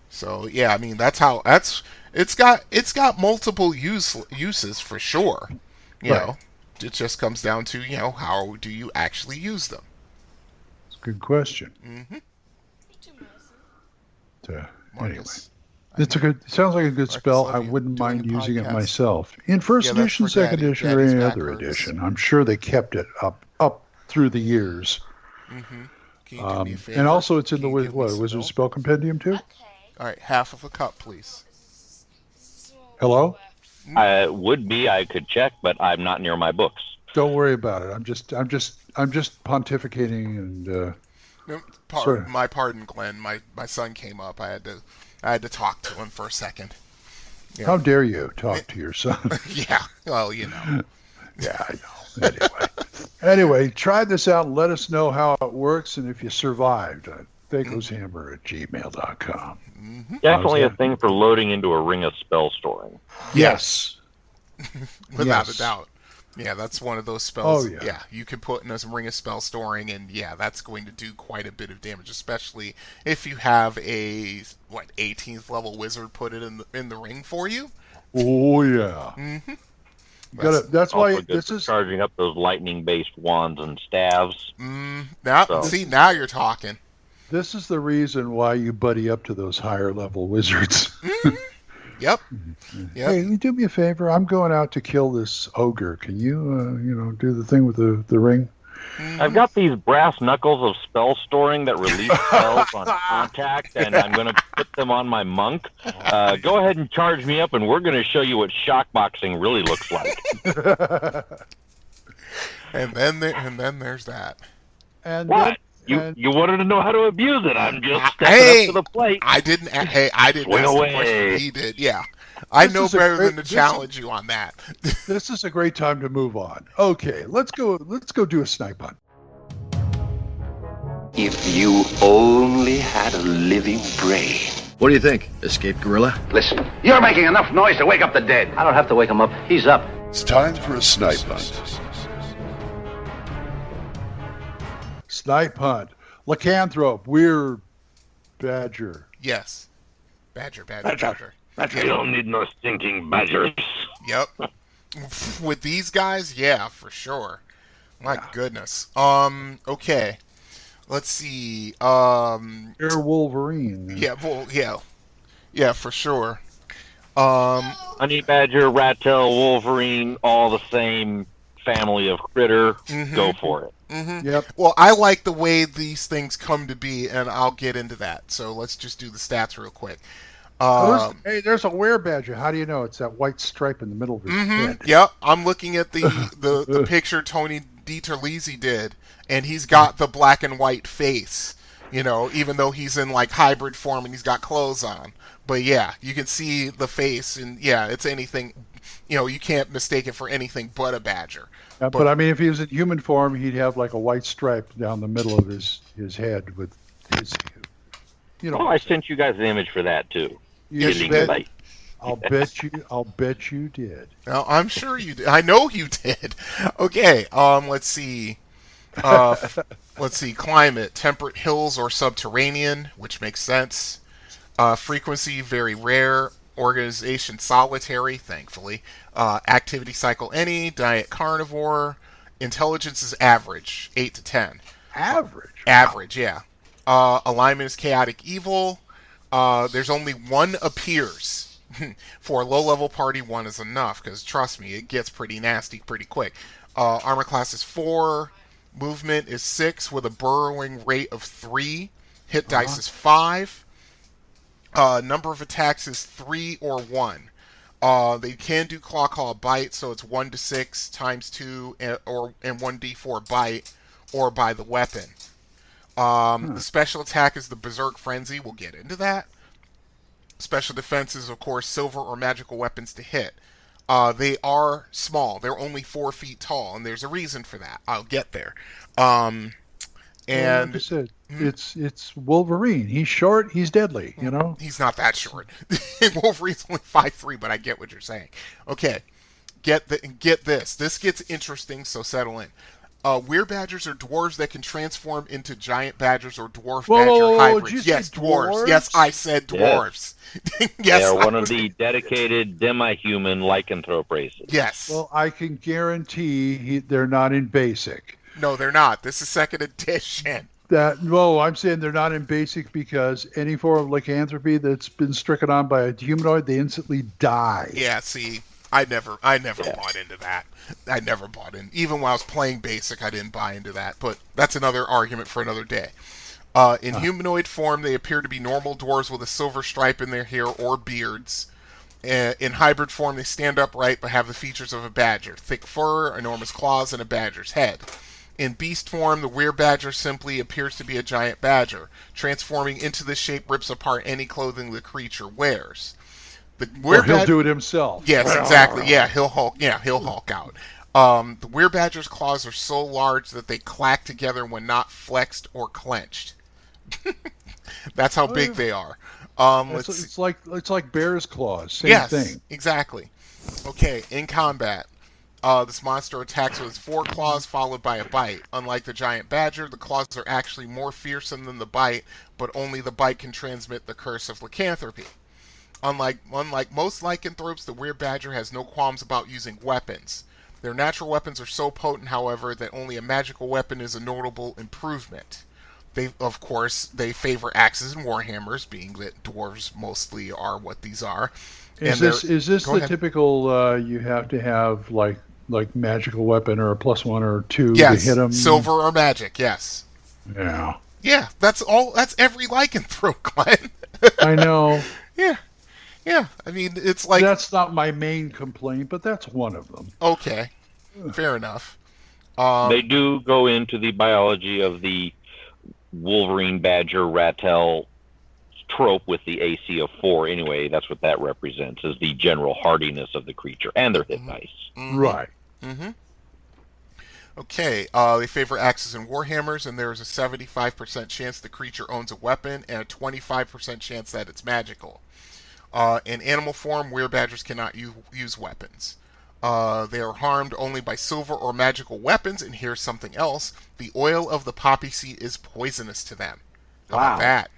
So yeah, I mean it's got multiple uses for sure. You know. It just comes down to, how do you actually use them? It's a good question. Mm-hmm. Anyway, sounds like a good spell. I wouldn't mind using it myself. In first edition, second edition, or any other edition. I'm sure they kept it up through the years. Mm-hmm. Can you do me a favor? And also it's in the Wizard Spell Compendium too? All right, half of a cup, please. Hello? Would be. I could check, but I'm not near my books. Don't worry about it. I'm just pontificating and. My pardon, Glenn. My son came up. I had to talk to him for a second. How dare you talk to your son? Yeah. Well, Yeah, I know. Anyway, try this out and let us know how it works and if you survived. THACOshammer@gmail.com. Mm-hmm. Definitely a thing for loading into a ring of spell storing. Yes. Without a doubt. Yeah, that's one of those spells. Oh, yeah. You can put in a ring of spell storing, and that's going to do quite a bit of damage, especially if you have a 18th level wizard put it in the ring for you. Oh yeah. Mm-hmm. That's why this is charging up those lightning-based wands and staves. Now you're talking. This is the reason why you buddy up to those higher level wizards. Mm-hmm. Yep. Hey, do me a favor. I'm going out to kill this ogre. Can you, do the thing with the ring? I've got these brass knuckles of spell storing that release spells on contact, and I'm going to put them on my monk. Go ahead and charge me up, and we're going to show you what shockboxing really looks like. and then there's that. And what? You wanted to know how to abuse it. I'm just stepping up to the plate. I didn't ask the question. He did. Yeah. I know better than to challenge you on that. This is a great time to move on. Okay, let's go do a snipe hunt. If you only had a living brain. What do you think? Escaped gorilla? Listen, you're making enough noise to wake up the dead. I don't have to wake him up. He's up. It's time for a snipe hunt. Snipe hunt. Lycanthrope. Weird. Badger. Yes. Badger. You don't need no stinking badgers. Yep. With these guys, yeah, for sure. My goodness. Okay. Let's see. You're Wolverine. Yeah, yeah, for sure. Honey badger, rat tail, Wolverine, all the same family of critter. Mm-hmm. Go for it. Mm-hmm. Yep. Well, I like the way these things come to be, and I'll get into that. So let's just do the stats real quick. There's a werebadger. How do you know? It's that white stripe in the middle of his head. Yep, I'm looking at the picture Tony DiTerlizzi did, and he's got the black and white face, even though he's in hybrid form and he's got clothes on. But yeah, you can see the face, and it's anything, you can't mistake it for anything but a badger. But I mean, if he was in human form, he'd have a white stripe down the middle of his head with his, Well, I sent you guys an image for that too. I'll bet you did. No, I'm sure you did. I know you did. Okay, let's see. Let's see. Climate: temperate hills or subterranean, which makes sense. Frequency: very rare. Organization: solitary, thankfully. Activity cycle: any. Diet: carnivore. Intelligence is average, 8 to 10. Average, yeah. Alignment is chaotic evil. There's only one appears. For a low-level party, one is enough, because trust me, it gets pretty nasty pretty quick. Armor class is 4. Movement is 6 with a burrowing rate of 3. Hit dice is 5. Number of attacks is 3 or 1. They can do claw bite, so it's 1 to 6 times 2 and 1d4 bite, or by the weapon. The special attack is the Berserk Frenzy. We'll get into that. Special defense is, of course, silver or magical weapons to hit. They are small. They're only 4 feet tall, and there's a reason for that. I'll get there. And like I said, it's Wolverine. He's short. He's deadly. He's not that short. Wolverine's only 5'3", but I get what you're saying. Okay, get this. This gets interesting. So settle in. Werebadgers are dwarves that can transform into giant badgers or dwarf Whoa, badger whoa, whoa, hybrids. did you say Yes, dwarves. dwarves? Yes, I said dwarves. Yes. Yes, they are one of the dedicated demi-human lycanthrope races. Yes. Well, I can guarantee they're not in basic. No, they're not. This is second edition. I'm saying they're not in basic because any form of lycanthropy that's been stricken on by a humanoid, they instantly die. Yeah, see, I never bought into that. I never bought in. Even when I was playing basic, I didn't buy into that. But that's another argument for another day. In humanoid form, they appear to be normal dwarves with a silver stripe in their hair or beards. In hybrid form, they stand upright but have the features of a badger. Thick fur, enormous claws, and a badger's head. In beast form, the werebadger simply appears to be a giant badger. Transforming into this shape rips apart any clothing the creature wears. He'll do it himself. Yes, exactly. Yeah, he'll hulk out. The werebadger's claws are so large that they clack together when not flexed or clenched. That's how big they are. It's like bear's claws. Same thing. Exactly. Okay, in combat, this monster attacks with 4 claws followed by a bite. Unlike the giant badger, the claws are actually more fearsome than the bite, but only the bite can transmit the curse of lycanthropy. Unlike most lycanthropes, the werebadger has no qualms about using weapons. Their natural weapons are so potent, however, that only a magical weapon is a notable improvement. Of course, they favor axes and warhammers, being that dwarves mostly are what these are. Is this the typical you have to have like magical weapon or a +1 or 2 to hit them? Silver or magic, yes. Yeah. Yeah, that's every lycanthrope, Glenn. I know. Yeah, I mean, it's like... That's not my main complaint, but that's one of them. Okay, fair enough. They do go into the biology of the Wolverine, Badger, Rattel trope with the AC of 4 anyway. That's what that represents, is the general hardiness of the creature and their hit dice. Mm-hmm. Right. Mm-hmm. Okay, they favor axes and warhammers, and there is a 75% chance the creature owns a weapon and a 25% chance that it's magical. In animal form, werebadgers cannot use weapons. They are harmed only by silver or magical weapons, and here's something else. The oil of the poppy seed is poisonous to them. How about that?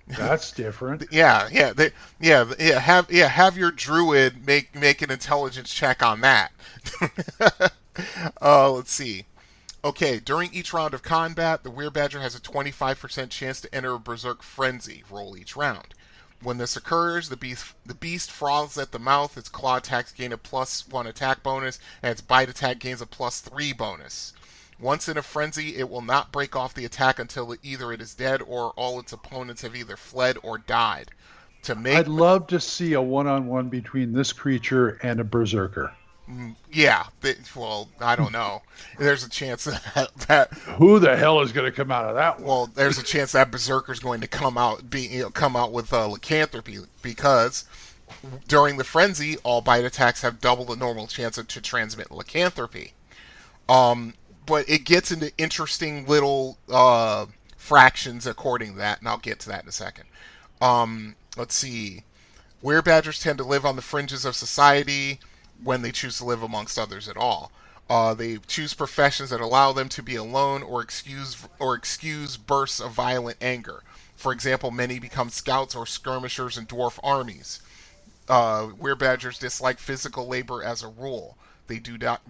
That's different. Have your druid make an intelligence check on that. Let's see. Okay, during each round of combat, the werebadger has a 25% chance to enter a berserk frenzy. Roll each round. When this occurs, the beast froths at the mouth, its claw attacks gain a +1 attack bonus, and its bite attack gains a +3 bonus. Once in a frenzy, it will not break off the attack until either it is dead or all its opponents have either fled or died. I'd love to see a one-on-one between this creature and a berserker. Yeah, well, I don't know. There's a chance that who the hell is going to come out of that one? Well, there's a chance that berserker's going to come out with lycanthropy, because during the frenzy, all bite attacks have double the normal chance to transmit lycanthropy. But it gets into interesting little fractions according to that, and I'll get to that in a second. Let's see. Werebadgers tend to live on the fringes of society when they choose to live amongst others at all. They choose professions that allow them to be alone or excuse bursts of violent anger. For example, many become scouts or skirmishers in dwarf armies. Werebadgers dislike physical labor as a rule. They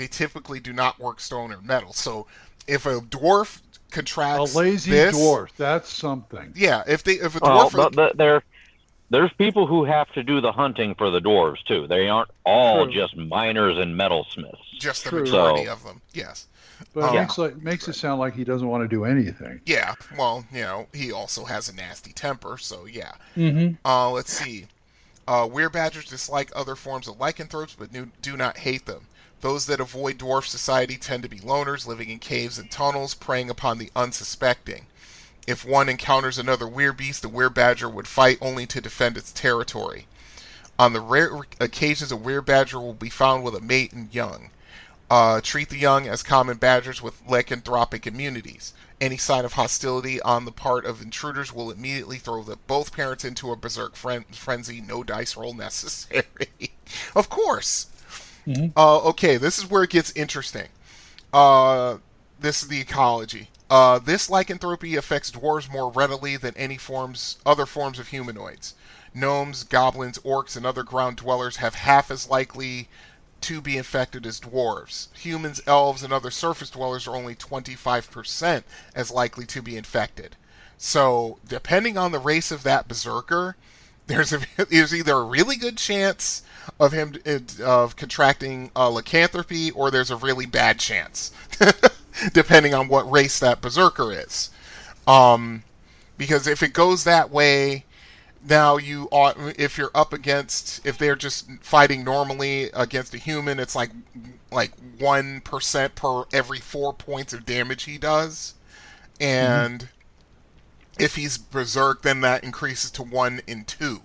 typically do not work stone or metal. So if a dwarf contracts a lazy dwarf, that's something. Yeah, if a dwarf there's people who have to do the hunting for the dwarves, too. They aren't all just miners and metalsmiths. Just the majority of them, yes. But it makes it sound like he doesn't want to do anything. Yeah, well, he also has a nasty temper, so yeah. Mm-hmm. Let's see. Werebadgers dislike other forms of lycanthropes, but do not hate them. Those that avoid dwarf society tend to be loners, living in caves and tunnels, preying upon the unsuspecting. If one encounters another werebeast, the werebadger would fight only to defend its territory. On the rare occasions a werebadger will be found with a mate and young. Treat the young as common badgers with lycanthropic immunities. Any sign of hostility on the part of intruders will immediately throw both parents into a berserk frenzy. No dice roll necessary. Of course. Mm-hmm. Okay, this is where it gets interesting. This is the ecology. This lycanthropy affects dwarves more readily than other forms of humanoids. Gnomes, goblins, orcs, and other ground dwellers have half as likely to be infected as dwarves. Humans, elves, and other surface dwellers are only 25% as likely to be infected. So, depending on the race of that berserker, there's either a really good chance of him of contracting lycanthropy, or there's a really bad chance, depending on what race that berserker is. Because if it goes that way, now if they're just fighting normally against a human, it's like 1% per every 4 points of damage he does, and if he's berserk, then that increases to 1 in 2.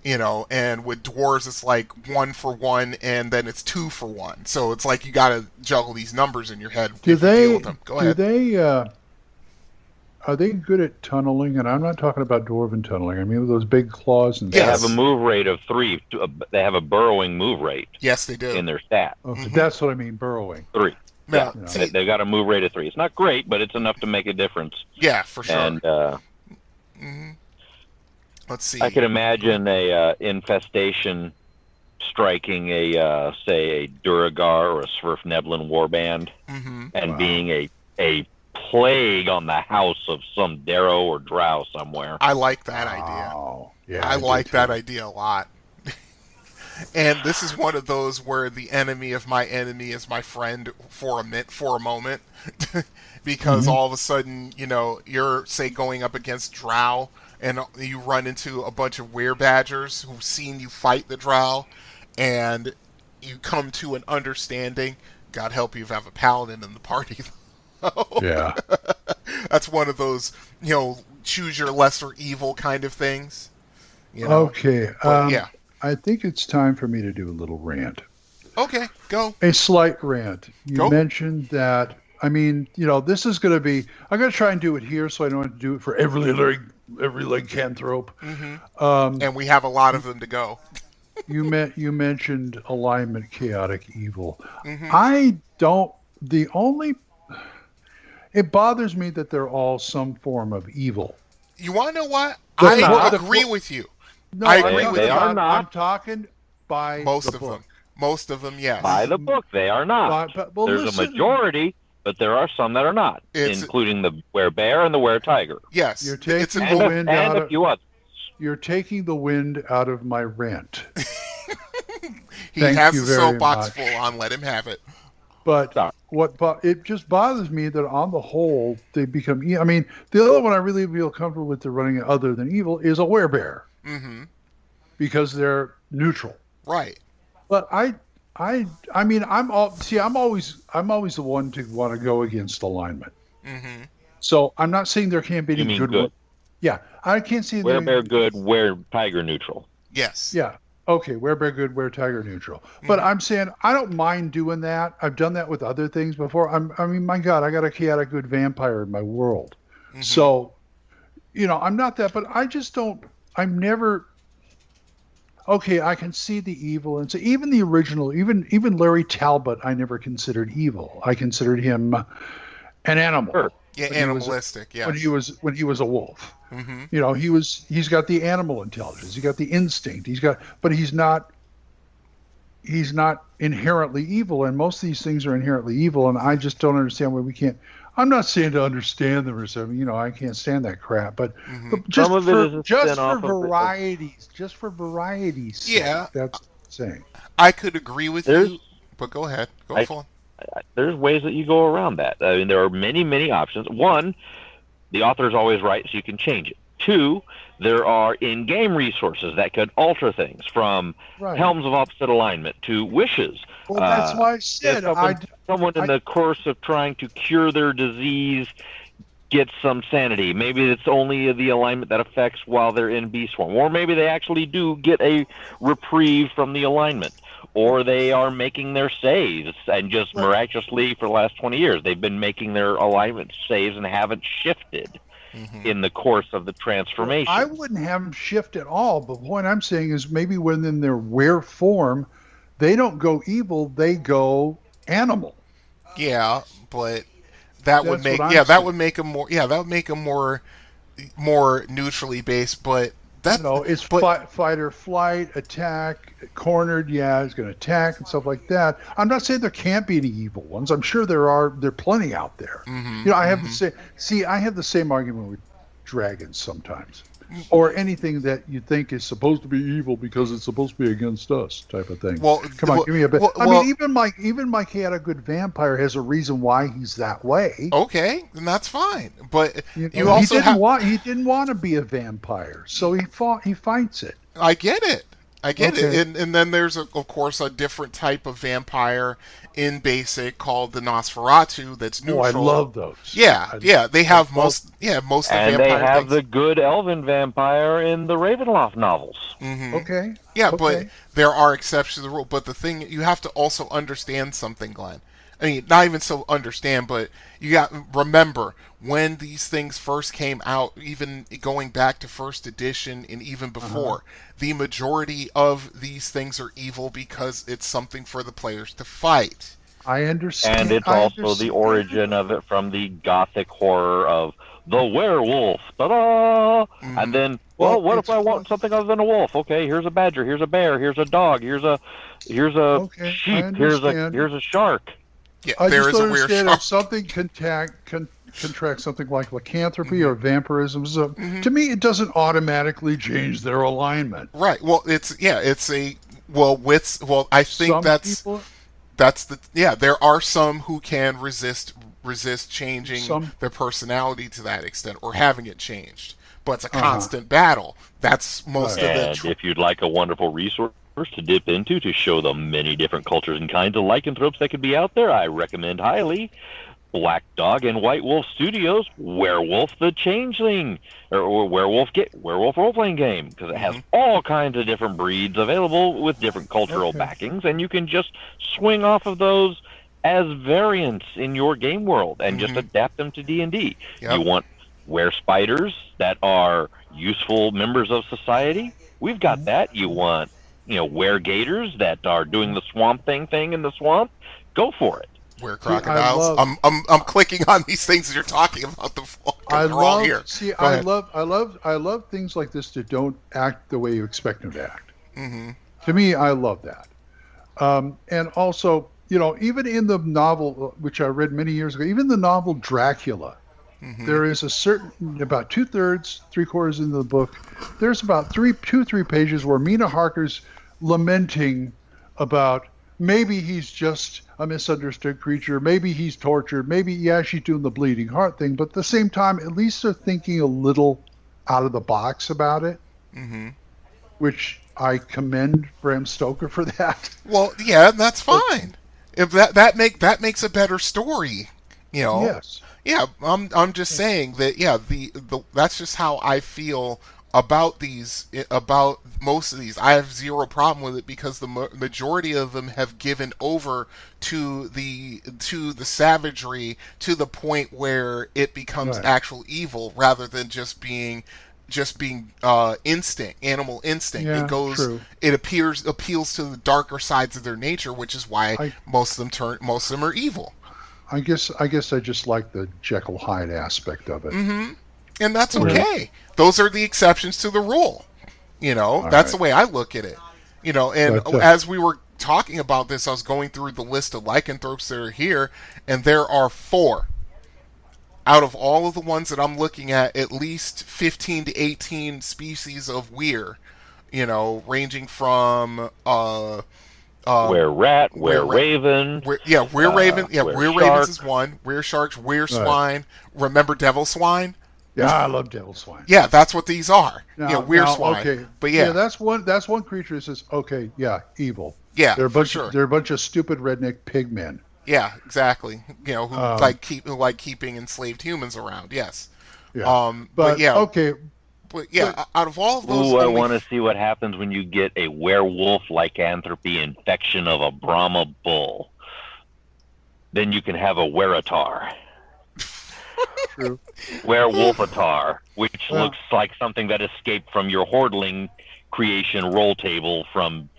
And with dwarves, it's like 1 for 1, and then it's 2 for 1. So it's like you got to juggle these numbers in your head. Deal with them. Go ahead. Are they good at tunneling? And I'm not talking about dwarven tunneling. I mean, with those big claws and They have a move rate of 3. They have a burrowing move rate. Yes, they do. In their stat. Okay, that's what I mean, burrowing. 3. Yeah. They've got a move rate of 3. It's not great, but it's enough to make a difference. Yeah, for sure. And let's see. I can imagine a infestation striking say a Duragar or a Svirfneblin warband, and being a plague on the house of some Darrow or Drow somewhere. I like that idea. Yeah, I like that idea a lot. And this is one of those where the enemy of my enemy is my friend for a moment. Because all of a sudden, you're, say, going up against Drow, and you run into a bunch of werebadgers who've seen you fight the Drow, and you come to an understanding. God help you if you have a paladin in the party. Yeah. That's one of those, choose your lesser evil kind of things. Okay. Yeah. I think it's time for me to do a little rant. Okay, go. A slight rant. You mentioned that, this is going to be, I'm going to try and do it here so I don't have to do it for every lycanthrope. And we have a lot of them to go. You mentioned alignment, chaotic evil. It bothers me that they're all some form of evil. You want to know what? I agree with you. No, I agree with you. They are not. I'm talking by most the of book. them. Most of them, yes. By the book, they are not. There's a majority, but there are some that are not, including the werebear and the weretiger. Yes. You're taking the wind out of You're taking the wind out of my rant. He has the soapbox full on. Let him have it. But it just bothers me that on the whole they become. The other one I really feel comfortable with they're running other than evil is a werebear, because they're neutral. Right. But I'm always the one to want to go against alignment. So I'm not saying there can't be any good one. Yeah, I can't see werebear good, weretiger neutral. Yes. Yeah. Okay, werebear good, weretiger neutral. But I'm saying I don't mind doing that. I've done that with other things before. My God, I got a chaotic good vampire in my world. So, I'm not that, but I just don't. I'm never. Okay, I can see the evil, and so even the original, even Larry Talbot, I never considered evil. I considered him an animal. Sure. Yeah, animalistic. Yeah. When he was a wolf. He's got the animal intelligence. He's got the instinct. But he's not inherently evil. And most of these things are inherently evil. And I just don't understand why we can't. I'm not saying to understand them or something. I can't stand that crap. But just for varieties. Yeah, that's what I'm saying. I could agree with you. But go ahead. Go for it. There's ways that you go around that. There are many, many options. One, the author is always right, so you can change it. Two, there are in-game resources that could alter things, from helms of opposite alignment to wishes. Well, that's why I said someone in the course of trying to cure their disease gets some sanity. Maybe it's only the alignment that affects while they're in beast form, or maybe they actually do get a reprieve from the alignment. Or they are making their saves, and just miraculously for the last 20 years, they've been making their alignment saves and haven't shifted in the course of the transformation. I wouldn't have them shift at all, but the point I'm saying is maybe when in their were form, they don't go evil, they go animal. Yeah, but that would make that would make them more neutrally based, but that it's fight or flight, attack, cornered. Yeah, it's going to attack and stuff like that. I'm not saying there can't be any evil ones. I'm sure there are. There are plenty out there. I have I have the same argument with dragons sometimes, or anything that you think is supposed to be evil because it's supposed to be against us, type of thing. Well, come on, give me a bit. I mean, even my chaotic good vampire has a reason why he's that way. Okay, then that's fine. But he didn't want to be a vampire, so he fights it. I get it. And then there's of course a different type of vampire in Basic called the Nosferatu that's neutral. Oh, I love those. Yeah, they have most of the vampire and they have things. the good elven vampire in the Ravenloft novels. Mm-hmm. Okay. Yeah, but there are exceptions to the rule. But the thing, you have to also understand something, Glenn. I mean, not even so understand, but you got remember when these things first came out, even going back to first edition and even before, the majority of these things are evil because it's something for the players to fight. I understand. And it's also the origin of it from the gothic horror of the werewolf. Ta-da! And then, what if I want something other than a wolf? Okay, here's a badger, here's a bear, here's a dog, here's a sheep, here's a shark. Yeah, I there just is don't a weird understand shark. if something contracts something like lycanthropy or vampirism. So, to me, it doesn't automatically change their alignment. Right. Well, I think there are some who can resist changing their personality to that extent or having it changed. But it's a constant battle. That's most of it. And if you'd like a wonderful resource to dip into to show the many different cultures and kinds of lycanthropes that could be out there, I recommend highly Black Dog and White Wolf Studios' Werewolf the Changeling, or Werewolf role-playing game, because it has all kinds of different breeds available with different cultural backings, and you can just swing off of those as variants in your game world and just adapt them to D&D. Yep. You want were-spiders that are useful members of society? We've got that. You want were-gators that are doing the swamp thing in the swamp? Go for it. Were crocodiles. I'm clicking on these things as you're talking about them. I love things like this that don't act the way you expect them to act. To me, I love that. And also, even in the novel, which I read many years ago, even the novel Dracula, there is a certain, about 2/3, 3/4 into the book, there's about 3 pages where Mina Harker's lamenting about maybe he's just a misunderstood creature, maybe he's tortured, maybe, she's doing the bleeding heart thing, but at the same time, at least they're thinking a little out of the box about it, which I commend Bram Stoker for that. Well, yeah, that's fine. If that makes a better story, Yes. Yeah, I'm just saying that. Yeah, the that's just how I feel about most of these. I have zero problem with it because the majority of them have given over to the savagery to the point where it becomes actual evil rather than just being instinct, animal instinct. Yeah, it appeals to the darker sides of their nature, which is why most of them are evil. I guess I just like the Jekyll Hyde aspect of it. And that's okay. Those are the exceptions to the rule. That's the way I look at it. And as we were talking about this, I was going through the list of lycanthropes that are here, and there are 4. Out of all of the ones that I'm looking at least 15 to 18 species of weir, ranging from were-rat, were-raven. Were-raven. Were-ravens is one. Were-sharks, were-swine. Right. Remember devil swine? Yeah, I love devil swine. Yeah, that's what these are. Were-swine. Okay. But that's one creature that says, evil. Yeah, they're a bunch of stupid redneck pigmen. Yeah, exactly. Who like keeping enslaved humans around. Yes. Yeah. But out of all of those, I want to see what happens when you get a werewolf lycanthropy infection of a Brahma bull. Then you can have a weratar. True. Werewolfatar, which looks like something that escaped from your Hordling creation roll table from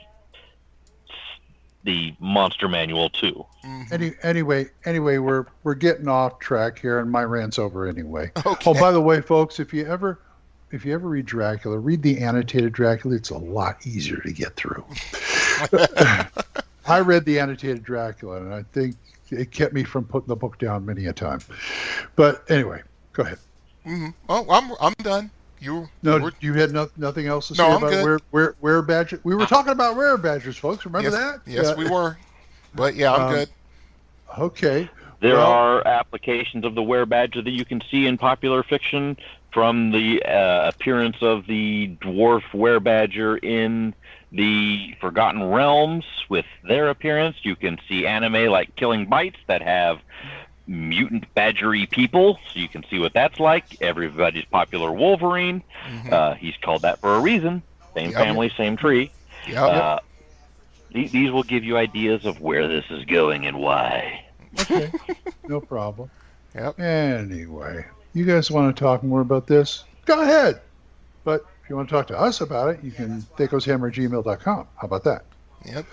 the monster manual too. Anyway, we're getting off track here, and my rant's over anyway. Okay. Oh, by the way, folks, if you ever read Dracula, read the annotated Dracula. It's a lot easier to get through. I read the annotated Dracula, and I think it kept me from putting the book down many a time. But anyway, go ahead. Mm-hmm. Oh, I'm done. You had nothing else to say I'm about good. were badgers. We were talking about were badgers, folks. Remember that? Yes, we were. But yeah, I'm good. Okay. There are applications of the were-badger that you can see in popular fiction, from the appearance of the dwarf were-badger in the Forgotten Realms with their appearance. You can see anime like Killing Bites that have mutant badgery people, so you can see what that's like. Everybody's popular Wolverine. He's called that for a reason. Same family, same tree. These will give you ideas of where this is going and why. Okay, no problem. Yep. Anyway, you guys want to talk more about this? Go ahead. But if you want to talk to us about it, you can thacoshammer@gmail.com. How about that? Yep.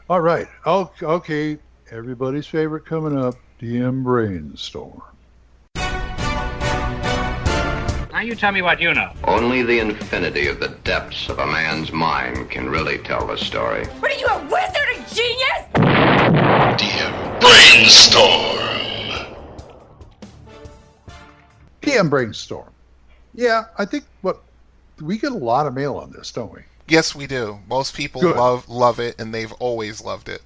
All right. Okay. Everybody's favorite coming up, DM Brainstorm. Now you tell me what you know. Only the infinity of the depths of a man's mind can really tell the story. What are you, a wizard, a genius? DM Brainstorm. DM Brainstorm. Yeah, I think we get a lot of mail on this, don't we? Yes, we do. Most people love it, and they've always loved it.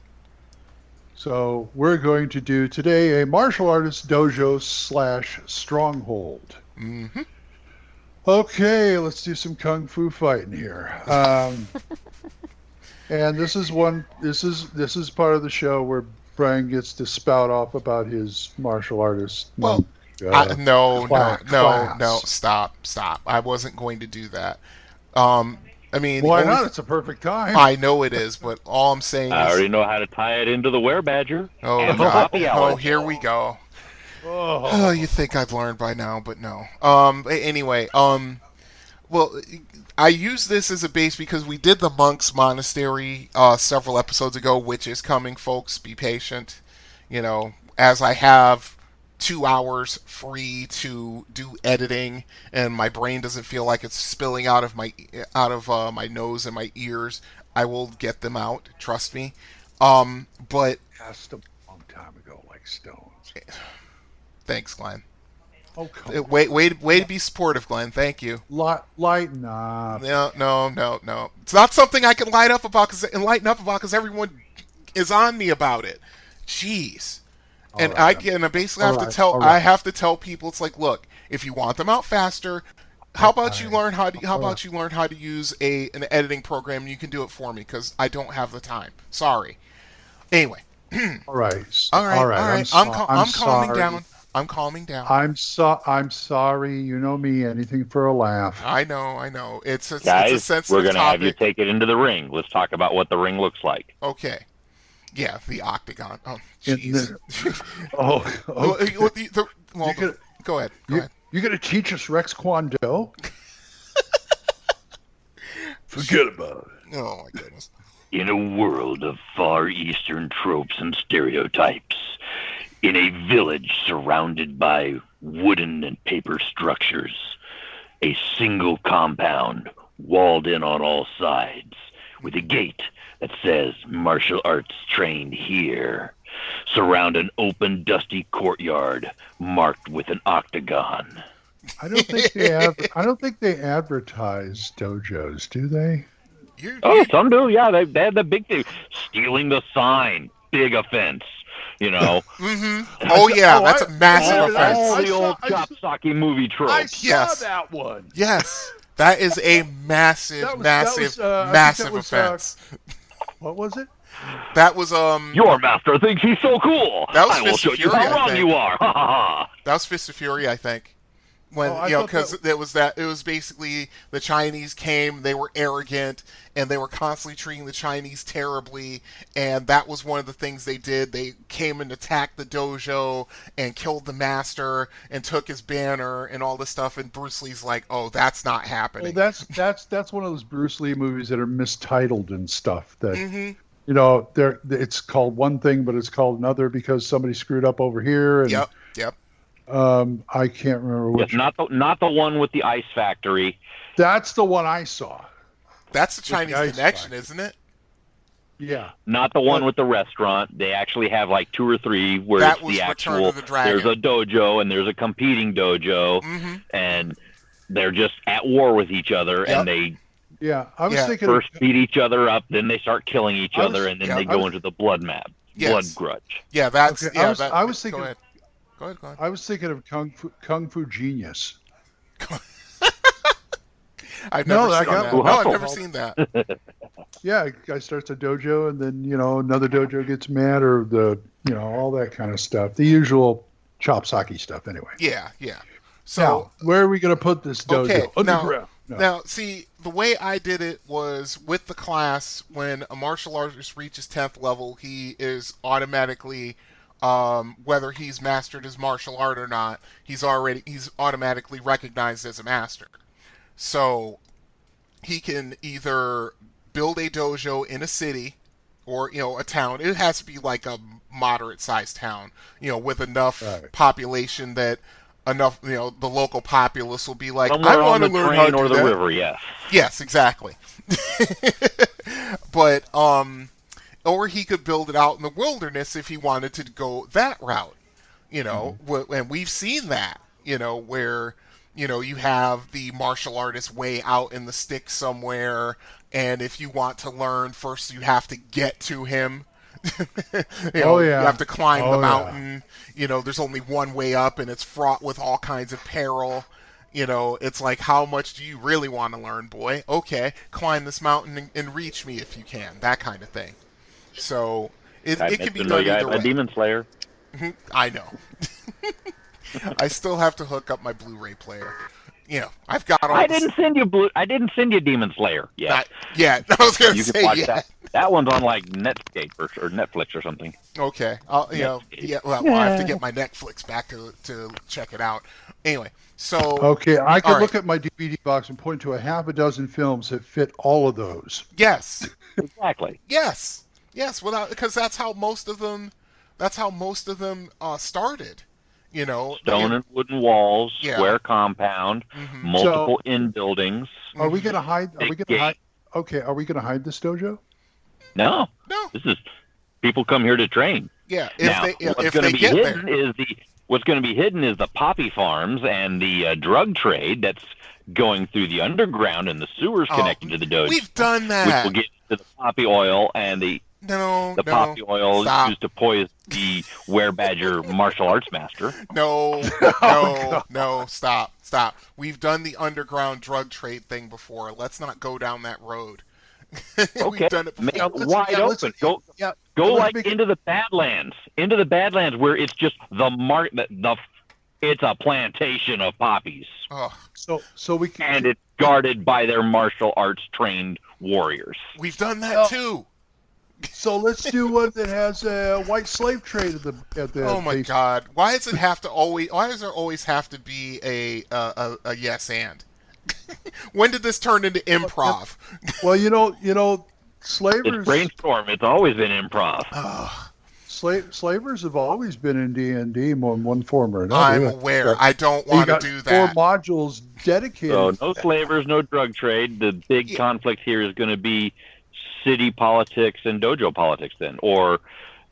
So we're going to do today a martial artist dojo / stronghold. Mm-hmm. Okay, let's do some kung fu fighting here. And this is part of the show where Brian gets to spout off about his martial artist. No, stop. I wasn't going to do that. I mean, why not? It's a perfect time. I know it is, but all I'm saying is I already know how to tie it into the were-badger. Oh, God. Oh, here we go. Oh, you think I've learned by now, but no. Anyway, well, I use this as a base because we did the Monks Monastery several episodes ago, which is coming, folks. Be patient. You know, as I have 2 hours free to do editing, and my brain doesn't feel like it's spilling out of my nose and my ears, I will get them out. Trust me. But passed a long time ago, like stones. Thanks, Glenn. Oh, come way to be supportive, Glenn. Thank you. Lighten up. No. It's not something I can lighten up about because everyone is on me about it. Jeez. And I basically have to tell people, it's like, look, if you want them out faster, how about you learn how to use an editing program? And you can do it for me because I don't have the time. Sorry. Anyway. All right. I'm calming down. I'm calming down. I'm sorry. You know me. Anything for a laugh. I know. It's a Guys, sensitive we're going to have you topic. take it into the ring. Let's talk about what the ring looks like. Okay. Yeah, the octagon. Oh, jeez. Go ahead. You're going to teach us Rex Kwon Do? Forget about it. Oh, my goodness. In a world of Far Eastern tropes and stereotypes, in a village surrounded by wooden and paper structures, a single compound walled in on all sides, with a gate that says martial arts trained here, surround an open, dusty courtyard marked with an octagon. I don't think they advertise dojos, do they? Some do. Yeah, they had the big thing, stealing the sign, big offense. You know. Mm-hmm. Oh yeah, that's a massive offense. All the old Chopsaki movie tropes. I saw that one. Yes, that is a massive offense. What was it? That was Your master thinks he's so cool. That was I will show you how wrong you are. That was Fist of Fury, I think. When because it was basically the Chinese came, they were arrogant, and they were constantly treating the Chinese terribly, and that was one of the things they did. They came and attacked the dojo and killed the master and took his banner and all this stuff. And Bruce Lee's like, "Oh, that's not happening." Well, that's one of those Bruce Lee movies that are mistitled and stuff. That you know, it's called one thing, but it's called another because somebody screwed up over here. And, Yep. I can't remember which. Yes, not the one with the ice factory. That's the one I saw. That's the Chinese Connection, isn't it? Yeah. Not the one with the restaurant. They actually have like 2 or 3 where That it's was the Return actual. of the Dragon. There's a dojo and there's a competing dojo, and they're just at war with each other, and they I was thinking first beat each other up, then they start killing each other, and then they go into the blood map, blood grudge. Yeah, that's I was thinking. Go ahead. I was thinking of Kung Fu Genius. I've never seen that. Yeah, a guy starts a dojo, and then another dojo gets mad, or all that kind of stuff. The usual chop sake stuff, anyway. Yeah. So now, where are we going to put this dojo? Okay, Underground. Now, see, the way I did it was with the class. When a martial artist reaches 10th level, he is automatically, whether he's mastered his martial art or not, he's automatically recognized as a master. So he can either build a dojo in a city or a town. It has to be like a moderate-sized town, with enough population that the local populace will be like, somewhere I want to learn how to do or the that. river. Yes, exactly. But or he could build it out in the wilderness if he wanted to go that route. And we've seen that. Where you have the martial artist way out in the sticks somewhere, and if you want to learn, first you have to get to him. You have to climb the mountain. There's only one way up, and it's fraught with all kinds of peril. It's like, how much do you really want to learn, boy? Okay, climb this mountain and reach me if you can. That kind of thing. So it can be done either way. A Demon Slayer. I know. I still have to hook up my Blu-ray player. I've got all. I didn't send you Demon Slayer yet. I was going to say watch that. That one's on like Netscape or Netflix or something. Okay. I'll have to get my Netflix back to check it out. Anyway, so okay, I could look at my DVD box and point to a half a dozen films that fit all of those. Yes. Exactly. Yes. Because that's how most of them started. Stone and wooden walls, square compound, multiple in buildings. Are we going to hide? Are we going to hide? Okay, are we going to hide this dojo? No. This is people come here to train. Yeah. What's going to be hidden is the poppy farms and the drug trade that's going through the underground and the sewers connected to the dojo. We've done that. Which will get to the poppy oil and the poppy oil is used to poison the were-badger martial arts master. No, stop. We've done the underground drug trade thing before. Let's not go down that road. Okay, We've done it before. Wide open. Go like into the Badlands, where it's just it's a plantation of poppies. Oh. So we can, and it's guarded by their martial arts trained warriors. We've done that too. So let's do one that has a white slave trade at the. Oh my God! Why does there always have to be a yes and? When did this turn into improv? Well, slavers. It's brainstorm. It's always been improv. Slavers have always been in D&D in one form or another. I'm aware. I don't want to do that. 4 modules dedicated. So no slavers, no drug trade. The big conflict here is going to be city politics and dojo politics then, or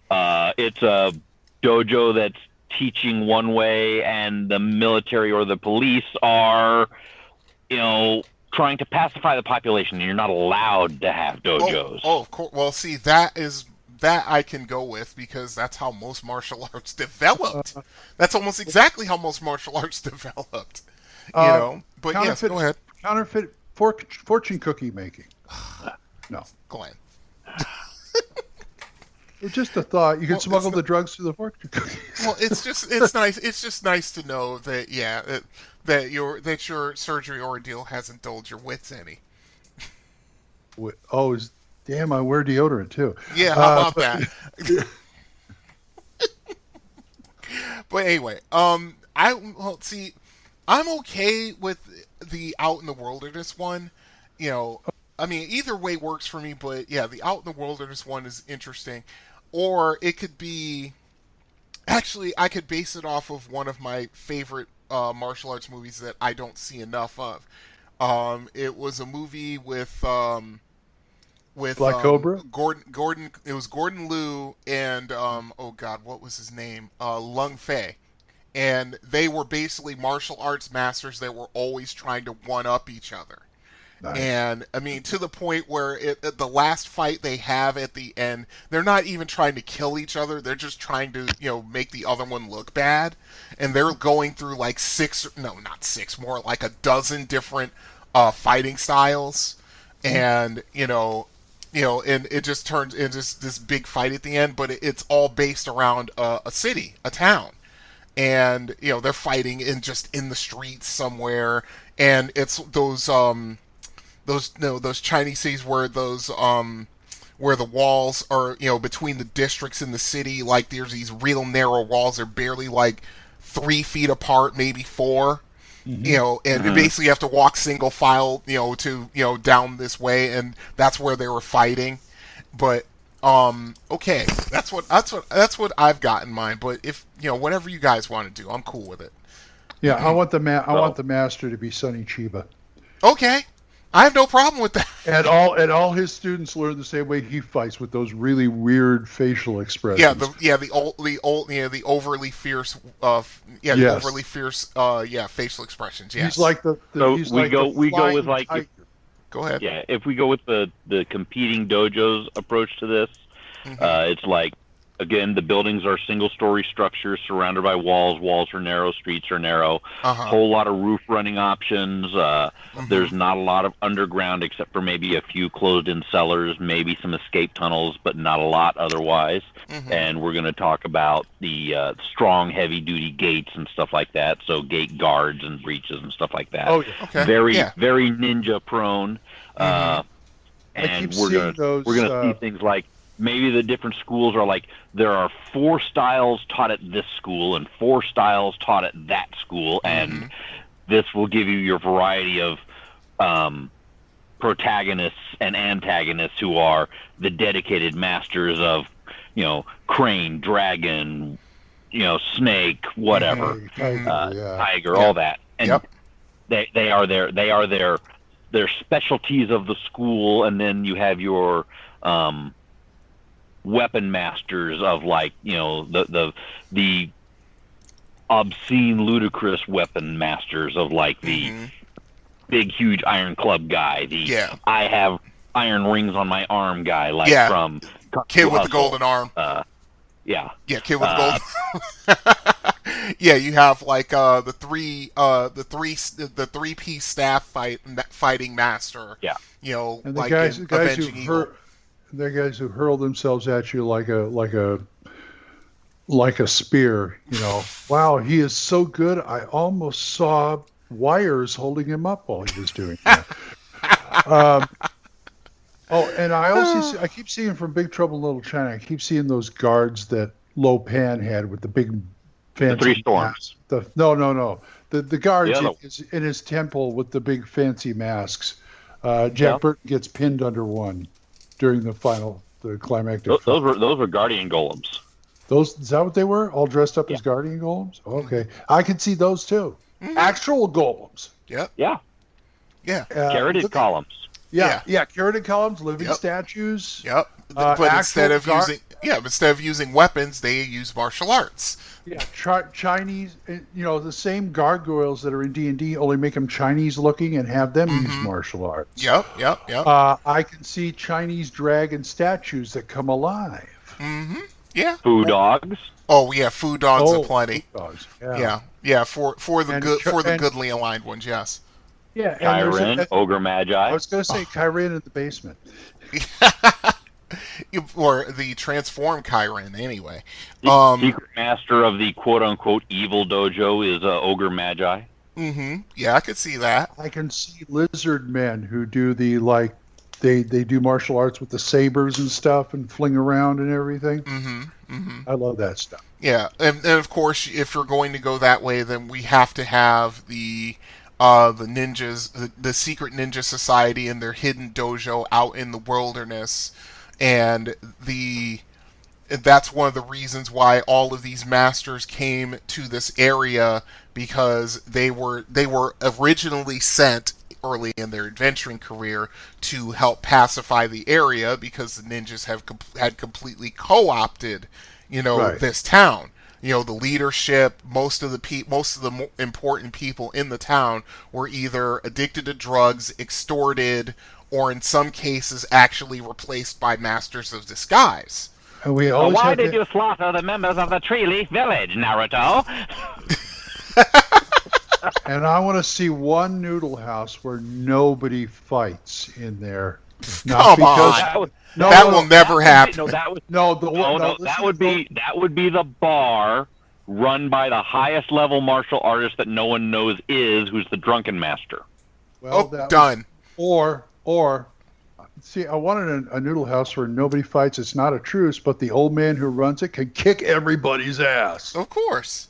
it's a dojo that's teaching one way and the military or the police are trying to pacify the population and you're not allowed to have dojos. Of course. Well, see, that I can go with because that's how most martial arts developed. That's almost exactly how most martial arts developed. But yes, go ahead. Counterfeit fortune cookie making. No, Glenn. It's just a thought. You can smuggle the drugs through the fortune cookies. Well, it's nice. It's just nice to know that that your surgery ordeal hasn't dulled your wits any. Damn! I wear deodorant too. Yeah, how about that? But anyway, I'm okay with the out in the wilderness one. I mean, either way works for me, but yeah, the Out in the Wilderness one is interesting. Or it could be, actually, I could base it off of one of my favorite martial arts movies that I don't see enough of. It was a movie with Black Cobra? Gordon. It was Gordon Liu and oh God, what was his name? Lung Fei, and they were basically martial arts masters that were always trying to one up each other. Nice. And I mean, to the point where the last fight they have at the end, they're not even trying to kill each other. They're just trying to, make the other one look bad. And they're going through like not six, more like a dozen different fighting styles. And, and it just turns into this big fight at the end. But it's all based around a city, a town. And, they're fighting in the streets somewhere. And it's those Chinese cities where where the walls are, between the districts in the city, like there's these real narrow walls. They're barely like 3 feet apart, maybe 4. Mm-hmm. And you basically have to walk single file, to down this way, and that's where they were fighting. But okay, that's what I've got in mind. But if whatever you guys want to do, I'm cool with it. Yeah, I want the master to be Sonny Chiba. Okay. I have no problem with that. And all his students learn the same way he fights, with those really weird facial expressions. The overly fierce overly fierce facial expressions. Yes. He's like we go with like tiger. Go ahead. Yeah, if we go with the competing dojos approach to this, it's like, again, the buildings are single-story structures surrounded by walls. Walls are narrow, streets are narrow. Whole lot of roof running options. There's not a lot of underground except for maybe a few closed-in cellars, maybe some escape tunnels, but not a lot otherwise. And we're going to talk about the strong, heavy-duty gates and stuff like that, so gate guards and breaches and stuff like that. Oh, yeah. Okay. Very ninja-prone. And we're gonna see things like, maybe the different schools are like, there are 4 styles taught at this school and 4 styles taught at that school, and this will give you your variety of protagonists and antagonists who are the dedicated masters of, crane, dragon, snake, whatever, tiger, all that, and they are their specialties of the school, and then you have your weapon masters of, like, the obscene, ludicrous weapon masters of, like, the big, huge iron club guy, I have iron rings on my arm guy, like from Kid with the Golden Arm. Kid with the Golden. You have like the three-piece staff fighting master. And the like guys Avenging Evil. They're guys who hurl themselves at you like a spear. Wow, he is so good. I almost saw wires holding him up while he was doing that. And I keep seeing from Big Trouble in Little China. I keep seeing those guards that Lo Pan had with the big fancy. The 3 storms. No. The guards in his temple with the big fancy masks. Jack Burton gets pinned under one during the climactic. Those were guardian golems. Is that what they were? All dressed up as guardian golems? Okay. I can see those too. Actual golems. Yep. Yeah. Carroted columns. Carroted columns, living statues. Yep. But instead of using weapons, they use martial arts. Yeah, Chinese, the same gargoyles that are in D&D, only make them Chinese looking and have them use martial arts. Yep. I can see Chinese dragon statues that come alive. Yeah. Foo dogs. Oh yeah, foo dogs aplenty. Dogs. Yeah. For the goodly aligned ones, yes. Yeah. Chiron, Ogre Magi. I was going to say Chiron in the basement. Or the transformed Chiron, anyway. Secret master of the quote-unquote evil dojo is Ogre Magi. Yeah, I could see that. I can see lizard men who do they do martial arts with the sabers and stuff and fling around and everything. I love that stuff. Yeah, and of course, if you're going to go that way, then we have to have the the ninjas, the secret ninja society and their hidden dojo out in the wilderness, and that's one of the reasons why all of these masters came to this area, because they were originally sent early in their adventuring career to help pacify the area, because the ninjas had completely co-opted, this town. The leadership, most of the important people in the town were either addicted to drugs, extorted, or in some cases actually replaced by masters of disguise. And we always why did you slaughter the members of the Tree Leaf Village, Naruto? And I want to see one noodle house where nobody fights in there. Come on. That will never happen. That would be the bar run by the highest level martial artist that no one knows who's the drunken master. Well, done. Or see, I wanted a noodle house where nobody fights. It's not a truce, but the old man who runs it can kick everybody's ass. Of course,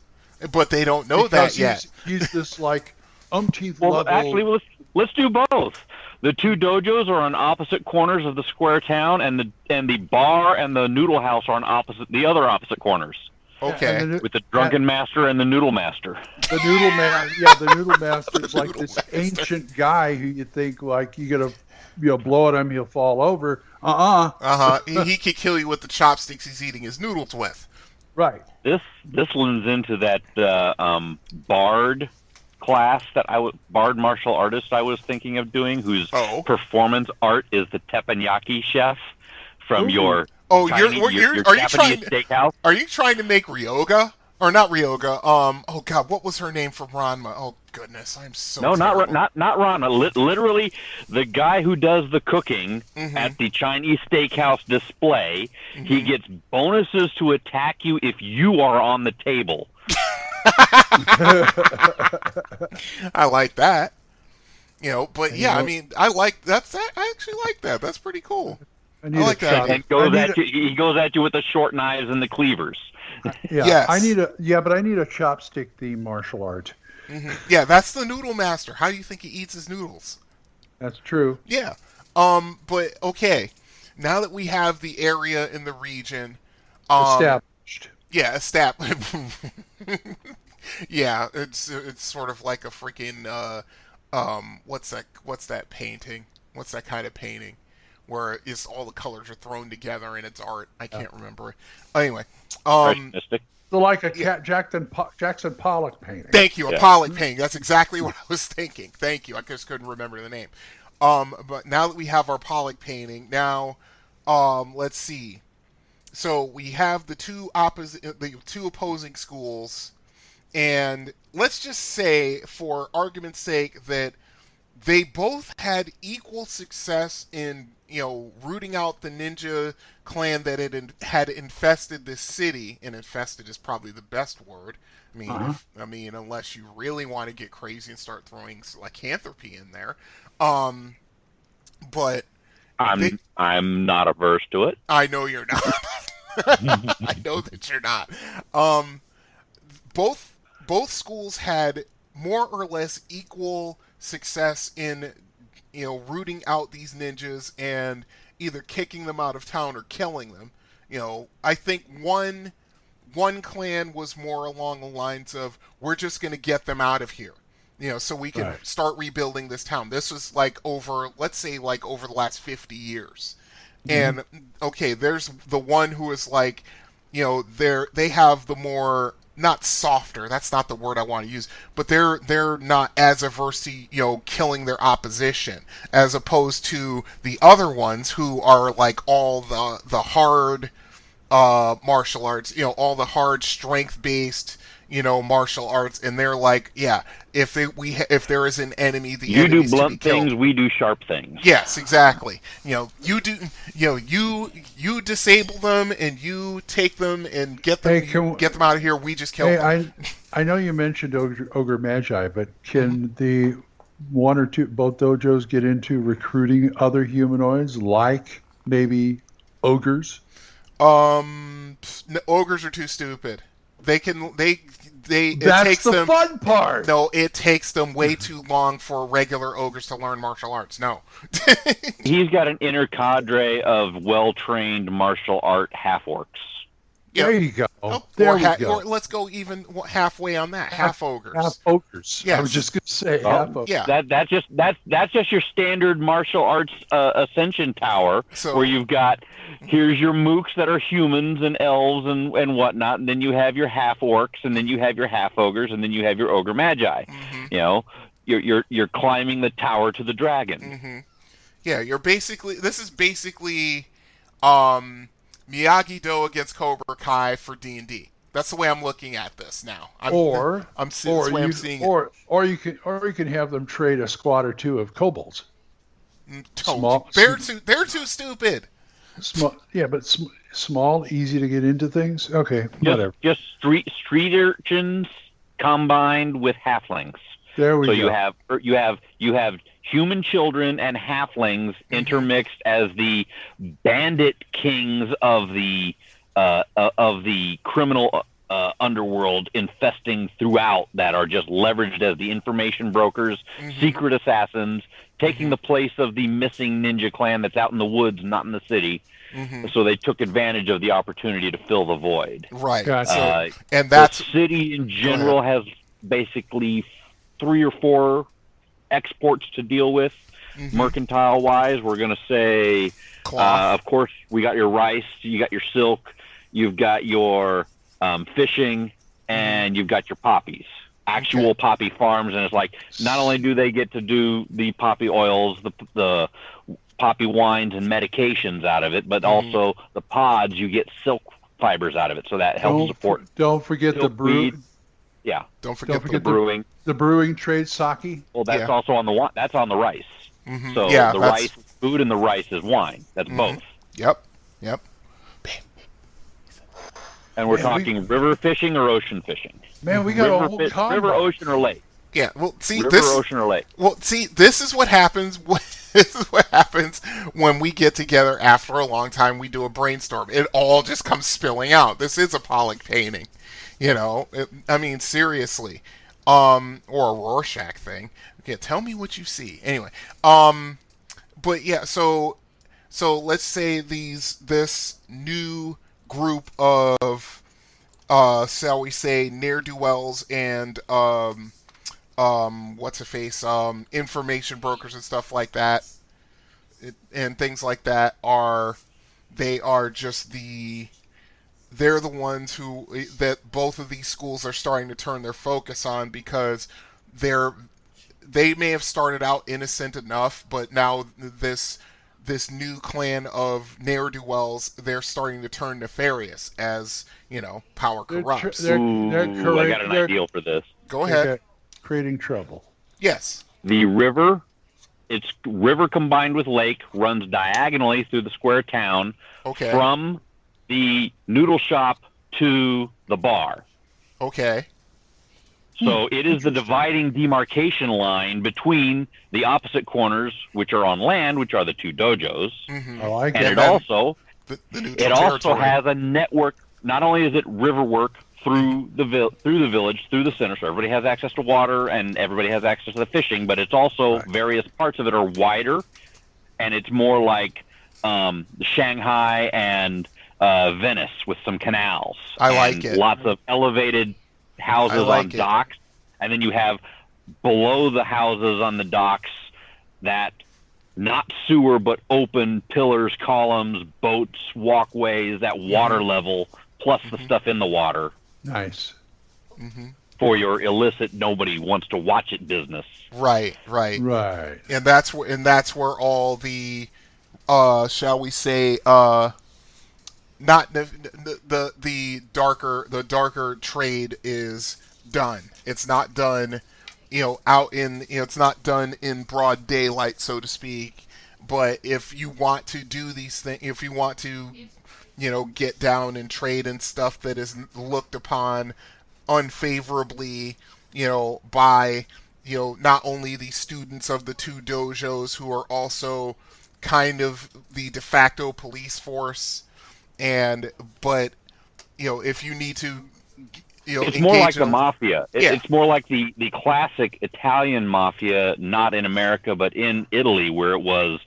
but they don't know that yet. He's this like umpteenth level. Actually, let's do both. The two dojos are on opposite corners of the square town, and the bar and the noodle house are on the other opposite corners. Okay. With the drunken master and the noodle master. The noodle master is like this ancient guy who you think like you gotta blow at him, he'll fall over. He could kill you with the chopsticks he's eating his noodles with. Right. This lends into that bard class bard martial artist I was thinking of doing, whose performance art is the teppanyaki chef from your Japanese steakhouse. Are you trying to make Ryoga? Or not Ryoga? Oh God, what was her name from Ranma? Oh goodness, I'm so terrible. not Ranma. Literally, the guy who does the cooking at the Chinese steakhouse display, he gets bonuses to attack you if you are on the table. I like that. But yeah, I mean, I actually like that. That's pretty cool. I like that. And he goes at you with the short knives and the cleavers. Yeah, yes. But I need a chopstick themed martial art. Yeah, that's the noodle master. How do you think he eats his noodles? That's true. Yeah. But okay, now that we have the area in the region established. Yeah, established. Yeah, it's sort of like a freaking what's that painting? What's that kind of painting? Where all the colors are thrown together and it's art. I can't remember it. Anyway, so like a Jackson Pollock painting. Thank you, a Pollock painting. That's exactly what I was thinking. Thank you. I just couldn't remember the name. But now that we have our Pollock painting, now let's see. So we have the two opposing schools, and let's just say, for argument's sake, that they both had equal success in rooting out the ninja clan that had infested this city, and infested is probably the best word. I mean, unless you really want to get crazy and start throwing lycanthropy in there. But I'm not averse to it. I know you're not. I know that you're not. Both schools had more or less equal success in rooting out these ninjas and either kicking them out of town or killing them. I think one clan was more along the lines of, we're just going to get them out of here, so we can start rebuilding this town. This was over the last 50 years. And okay, there's the one who is they have the more, not softer, that's not the word I want to use, but they're not as averse to killing their opposition, as opposed to the other ones who are all the hard martial arts, all the hard strength based martial arts, and they're if there is an enemy, you do blunt things, we do sharp things. Yes, exactly. You disable them and you take them and get them out of here. We just kill them. I know you mentioned Ogre Magi, but can the one or two, both dojos, get into recruiting other humanoids, like maybe ogres? Ogres are too stupid. That's the fun part. No, it takes them way too long for regular ogres to learn martial arts. No. He's got an inner cadre of well-trained martial art half-orcs. There you go. There we go. Or let's go even halfway on that. Half ogres. Half ogres. Yes. I was just going to say half ogres. Yeah. That's just your standard martial arts ascension tower, where you've got here's your mooks that are humans and elves and whatnot, and then you have your half orcs, and then you have your half ogres, and then you have your ogre magi. Mm-hmm. You know, you're climbing the tower to the dragon. Mm-hmm. Yeah, this is basically Miyagi-Do against Cobra Kai for D&D. That's the way I'm looking at this now. I'm seeing it. Or you can have them trade a squad or two of kobolds. They're too stupid. Small, easy to get into things. Okay, whatever. Just street urchins combined with halflings. There we go. So you have human children and halflings intermixed as the bandit kings of the criminal underworld infesting throughout, that are just leveraged as the information brokers, secret assassins, taking the place of the missing ninja clan that's out in the woods, not in the city. So they took advantage of the opportunity to fill the void. Right. And the city in general has basically 3 or 4 exports to deal with. Mercantile wise, we're going to say, of course, we got your rice, you got your silk, you've got your fishing, and you've got your poppies. Actual poppy farms, and it's like, not only do they get to do the poppy oils, the poppy wines and medications out of it, but also the pods, you get silk fibers out of it, so that helps support. Don't forget the brew. Yeah. Don't forget the brewing. The brewing trade, sake. Well, that's also on the rice. So the rice is food and the rice is wine. That's both. Yep. And we're talking river fishing or ocean fishing. Man, we got a whole combo. River, ocean, or lake. Yeah, well, see, river, ocean, or lake. Well, see, this is what happens. This is what happens when we get together after a long time. We do a brainstorm. It all just comes spilling out. This is a Pollock painting, I mean, seriously, or a Rorschach thing. Okay, tell me what you see. Anyway, but yeah, so let's say this new group of shall we say ne'er-do-wells and information brokers and stuff like that, and things like that they're the ones that both of these schools are starting to turn their focus on, because they may have started out innocent enough, but now this new clan of ne'er-do-wells, they're starting to turn nefarious as, power corrupts. I got an ideal for this. Go ahead. Creating trouble. Yes. The river, it's river combined with lake, runs diagonally through the square town from the noodle shop to the bar. Okay. So it is the dividing demarcation line between the opposite corners, which are on land, which are the 2 dojos. I like and it. It also has a network. Not only is it river work through the village, through the center, so everybody has access to water and everybody has access to the fishing, but it's also various parts of it are wider, and it's more like Shanghai and Venice with some canals. I like it. Lots of elevated houses on docks, and then you have below the houses on the docks that not sewer but open pillars, columns, boats, walkways, that water level, plus the stuff in the water. Nice. For your illicit, nobody wants to watch it business. Right. And that's where all the shall we say not the darker trade is done. It's not done, it's not done in broad daylight, so to speak. But if you want to do these things, if you want to, get down and trade and stuff that is looked upon unfavorably, by, not only the students of the 2 dojos who are also kind of the de facto police force, but if you need to It's more like the mafia. Yeah. It's more like the classic Italian mafia, not in America, but in Italy, where it was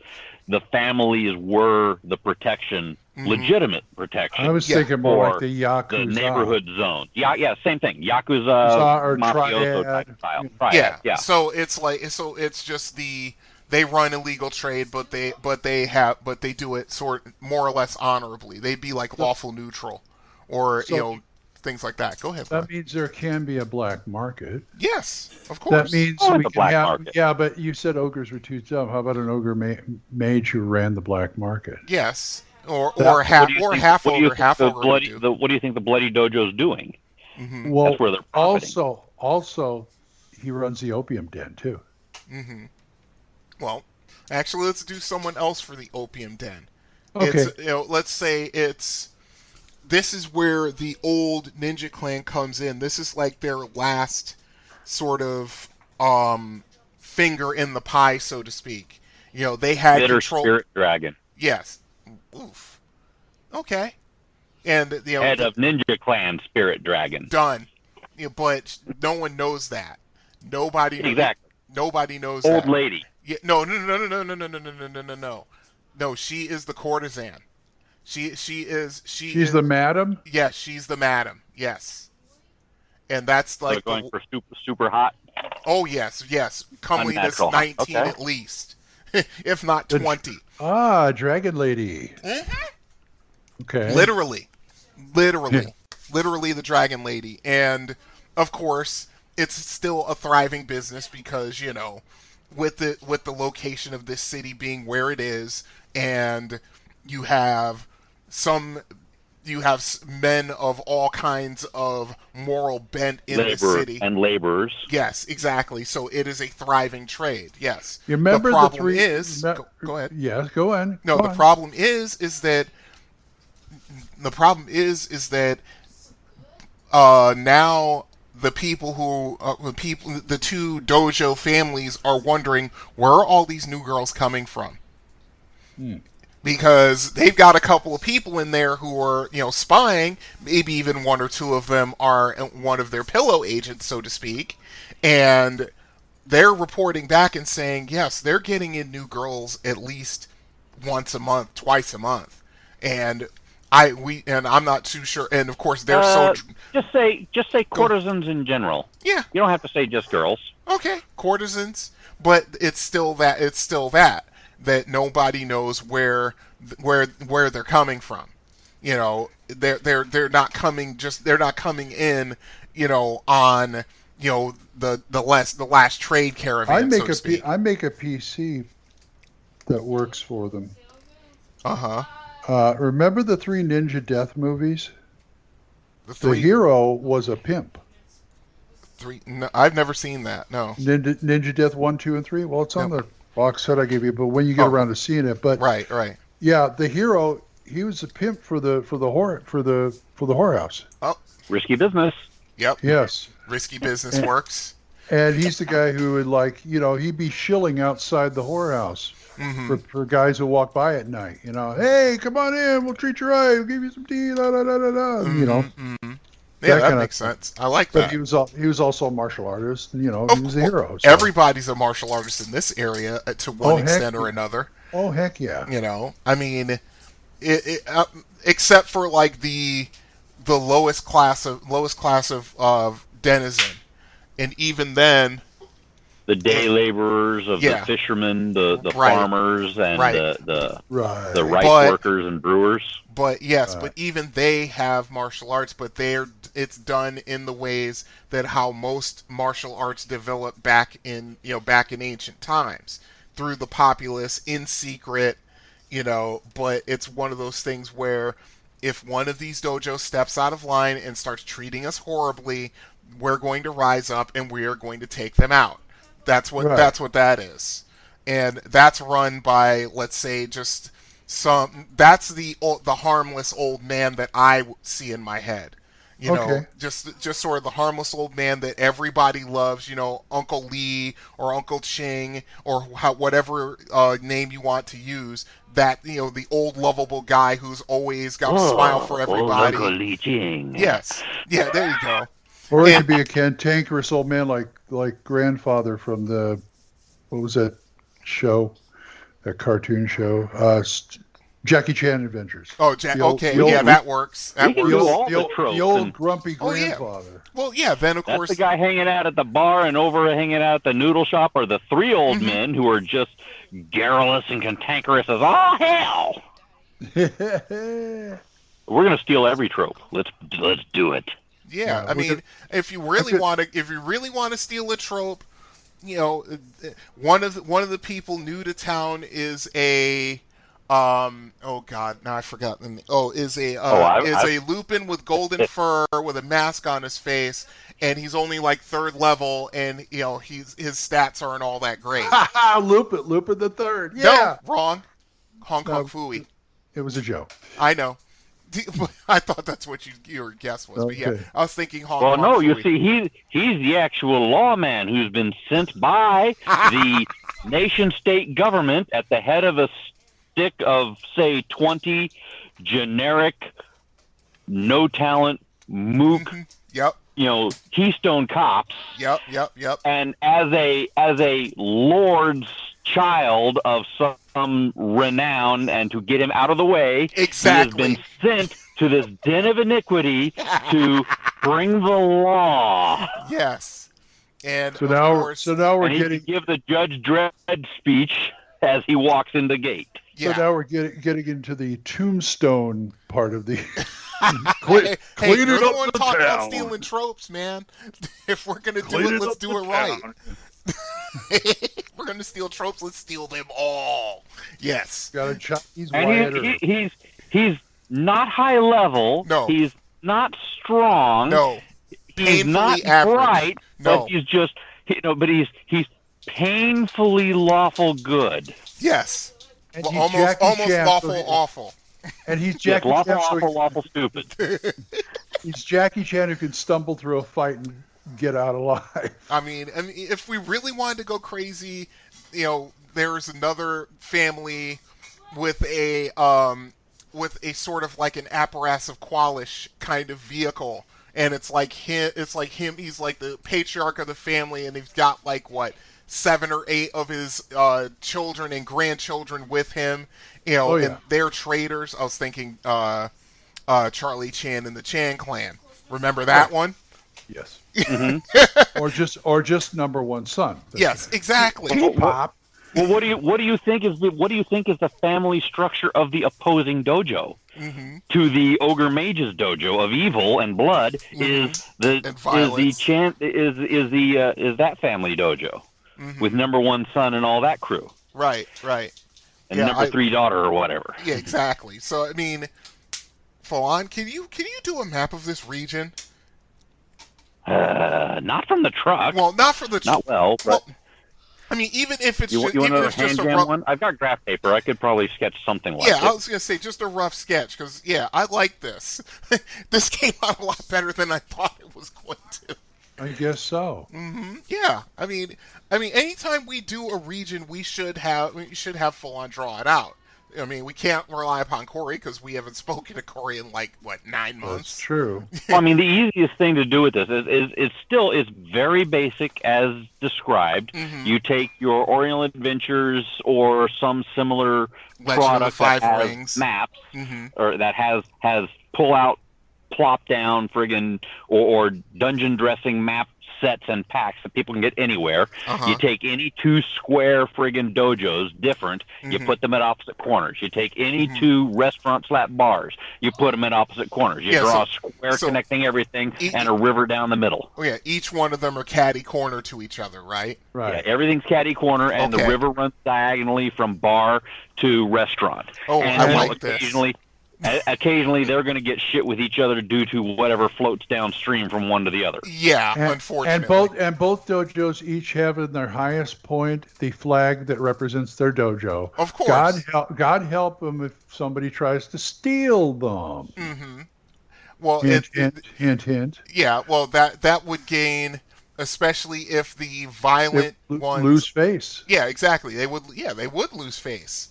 the families were the protection, legitimate protection. I was thinking more like the Yakuza. The neighborhood zone. Yeah, same thing. Yakuza or mafioso triad. type style. Yeah. Yeah. So it's just they run illegal trade, but they do it more or less honorably. They'd be like lawful neutral, or things like that. Go ahead. That means there can be a black market. Yes, of course. That means we can have. Yeah, but you said ogres were too dumb. How about an ogre mage who ran the black market? Yes, or half ogre, half ogre. What do you think the Bloody Dojo's doing? Mm-hmm. Well, that's where they're profiting. Also, he runs the opium den too. Mm-hmm. Well, actually, let's do someone else for the opium den. Okay. Let's say this is where the old Ninja Clan comes in. This is like their last sort of finger in the pie, so to speak. They had Bitter control. Spirit Dragon. Yes. Oof. Okay. And head of Ninja Clan Spirit Dragon. Done. But no one knows that. Nobody. Exactly. Nobody knows Old that. lady. Yeah. No. No. She is the courtesan. She's the madam? Yes, she's the madam. Yes. And that's like going for super hot. Oh yes. Comeliness 19 at least. If not 20. Dragon Lady. Mm-hmm. Okay. Literally the Dragon Lady. And of course, it's still a thriving business because, with the location of this city being where it is, and you have men of all kinds of moral bent in the city. And laborers. Yes, exactly. So it is a thriving trade. Yes. You remember the problem three? Is go ahead. Yes, go on. No, the problem is that now the people the two dojo families are wondering, where are all these new girls coming from? Because they've got a couple of people in there who are, spying. Maybe even one or two of them are one of their pillow agents, so to speak. And they're reporting back and saying, yes, they're getting in new girls at least once a month, twice a month. And I'm not too sure. And of course, they're just say courtesans in general. Yeah. You don't have to say just girls. Okay, courtesans, but it's still that nobody knows where they're coming from. They're not coming in, on the last trade caravan. I make a PC that works for them. Remember the 3 Ninja Death movies? The hero was a pimp. No, I've never seen that. No. Ninja Death 1, 2, and 3. Well, it's on the box set I gave you, but when you get around to seeing it, but right. Yeah, the hero, he was a pimp for the whorehouse. Oh, risky business. Yep. Yes. Risky business works. And he's the guy who would he'd be shilling outside the whorehouse for guys who walk by at night. Hey, come on in, we'll treat you right, we'll give you some tea, da da da da da. Yeah, that makes sense. I like that. But he was also a martial artist. He was a hero. So. Everybody's a martial artist in this area to one extent or another. Oh heck yeah! I mean, except for like the lowest class of denizen, and even then, the day laborers of the fishermen, the farmers, and the rice workers and brewers. But yes, but even they have martial arts, but it's done in the ways that how most martial arts developed back in ancient times, through the populace in secret, but it's one of those things where if one of these dojos steps out of line and starts treating us horribly, we're going to rise up and we are going to take them out. That's what that is. And that's run by, let's say, just that's the harmless old man that I see in my head. Just sort of the harmless old man that everybody loves, Uncle Lee or Uncle Ching or whatever name you want to use. That, the old lovable guy who's always got a smile for everybody. Uncle Lee Ching. Yes. Yeah, there you go. Or it could be a cantankerous old man like grandfather from what was that show? That cartoon show? Jackie Chan Adventures. Oh, that works. That works. The old grumpy grandfather. Yeah. Well, yeah, then of course... That's the guy hanging out at the bar and over hanging out at the noodle shop, or the three old men who are just garrulous and cantankerous as all hell. We're going to steal every trope. Let's do it. Yeah, I mean, if you really want to steal a trope, one of the people new to town is a oh God, now I forgot the name. Is a Lupin with golden fur with a mask on his face, and he's only like 3rd level, and his stats aren't all that great. Lupin the Third. Yeah, no, wrong. Hong Kong Phooey. It was a joke. I know. I thought that's what your guess was, but yeah, I was thinking Hong Kong. Well, no, Phooey. you see, he's the actual lawman who's been sent by the nation-state government at the head of a stick of, say, 20 generic, no-talent, mook, Keystone cops. Yep. And as a lord's child of some renown, and to get him out of the way, exactly, he has been sent to this den of iniquity to bring the law. Yes. And so now we're getting give the Judge Dredd speech as he walks in the gate. So now we're getting into the tombstone part of the clean it up. Don't talk about stealing tropes, man. If we're gonna do it, let's do it right. We're gonna steal tropes. Let's steal them all. Yes. Got a Chinese and he's not high level. No. He's not strong. No. He's not bright. No. But he's just but he's painfully lawful good. Yes. And well, almost lawful awful. And he's Jackie Chan. Lawful stupid. He's Jackie Chan who can stumble through a fight and get out alive. I mean, if we really wanted to go crazy, there's another family with a sort of like an apparatus of Qualish kind of vehicle, and it's like him. He's like the patriarch of the family, and he's got like 7 or 8 of his children and grandchildren with him. And they're traders. I was thinking Charlie Chan and the Chan Clan. Remember that one? Yes. Mm-hmm. or just number one son. Yes, exactly. Pop. Well, what do you think is the family structure of the opposing dojo to the ogre mage's dojo of evil and blood? Is that family dojo with number one son and all that crew? Right. And number 3 daughter or whatever. Yeah, exactly. So I mean, Falon, can you do a map of this region? Not from the truck. Well, not from the truck. Not well, but... I mean, even if it's you want another hand jam one? I've got graph paper. I could probably sketch something like it. Yeah, I was going to say just a rough sketch, because, I like this. This came out a lot better than I thought it was going to. I guess so. Mm-hmm. Yeah, I mean, anytime we do a region, we should have Falon draw it out. I mean, we can't rely upon Corey because we haven't spoken to Corey in 9 months. That's true. Well, I mean, the easiest thing to do with this is it's very basic as described. Mm-hmm. You take your Oriental Adventures or some similar product that has maps or that has pull out, plop down, friggin' or dungeon dressing map sets and packs that people can get anywhere. You take any 2 square friggin' dojos, different, you put them at opposite corners. You take any 2 restaurant slap bars, you put them at opposite corners. You draw a square connecting everything and a river down the middle. Oh yeah, each one of them are catty corner to each other, right? Right. Yeah, everything's catty corner, and the river runs diagonally from bar to restaurant. Oh, and, I like this. Occasionally, they're going to get shit with each other due to whatever floats downstream from one to the other. Yeah, unfortunately. And both dojos each have in their highest point the flag that represents their dojo. Of course. God help them if somebody tries to steal them. Mm-hmm. Well, hint. Yeah, well, that would gain, especially if the violent ones lose face. Yeah, exactly. They would lose face.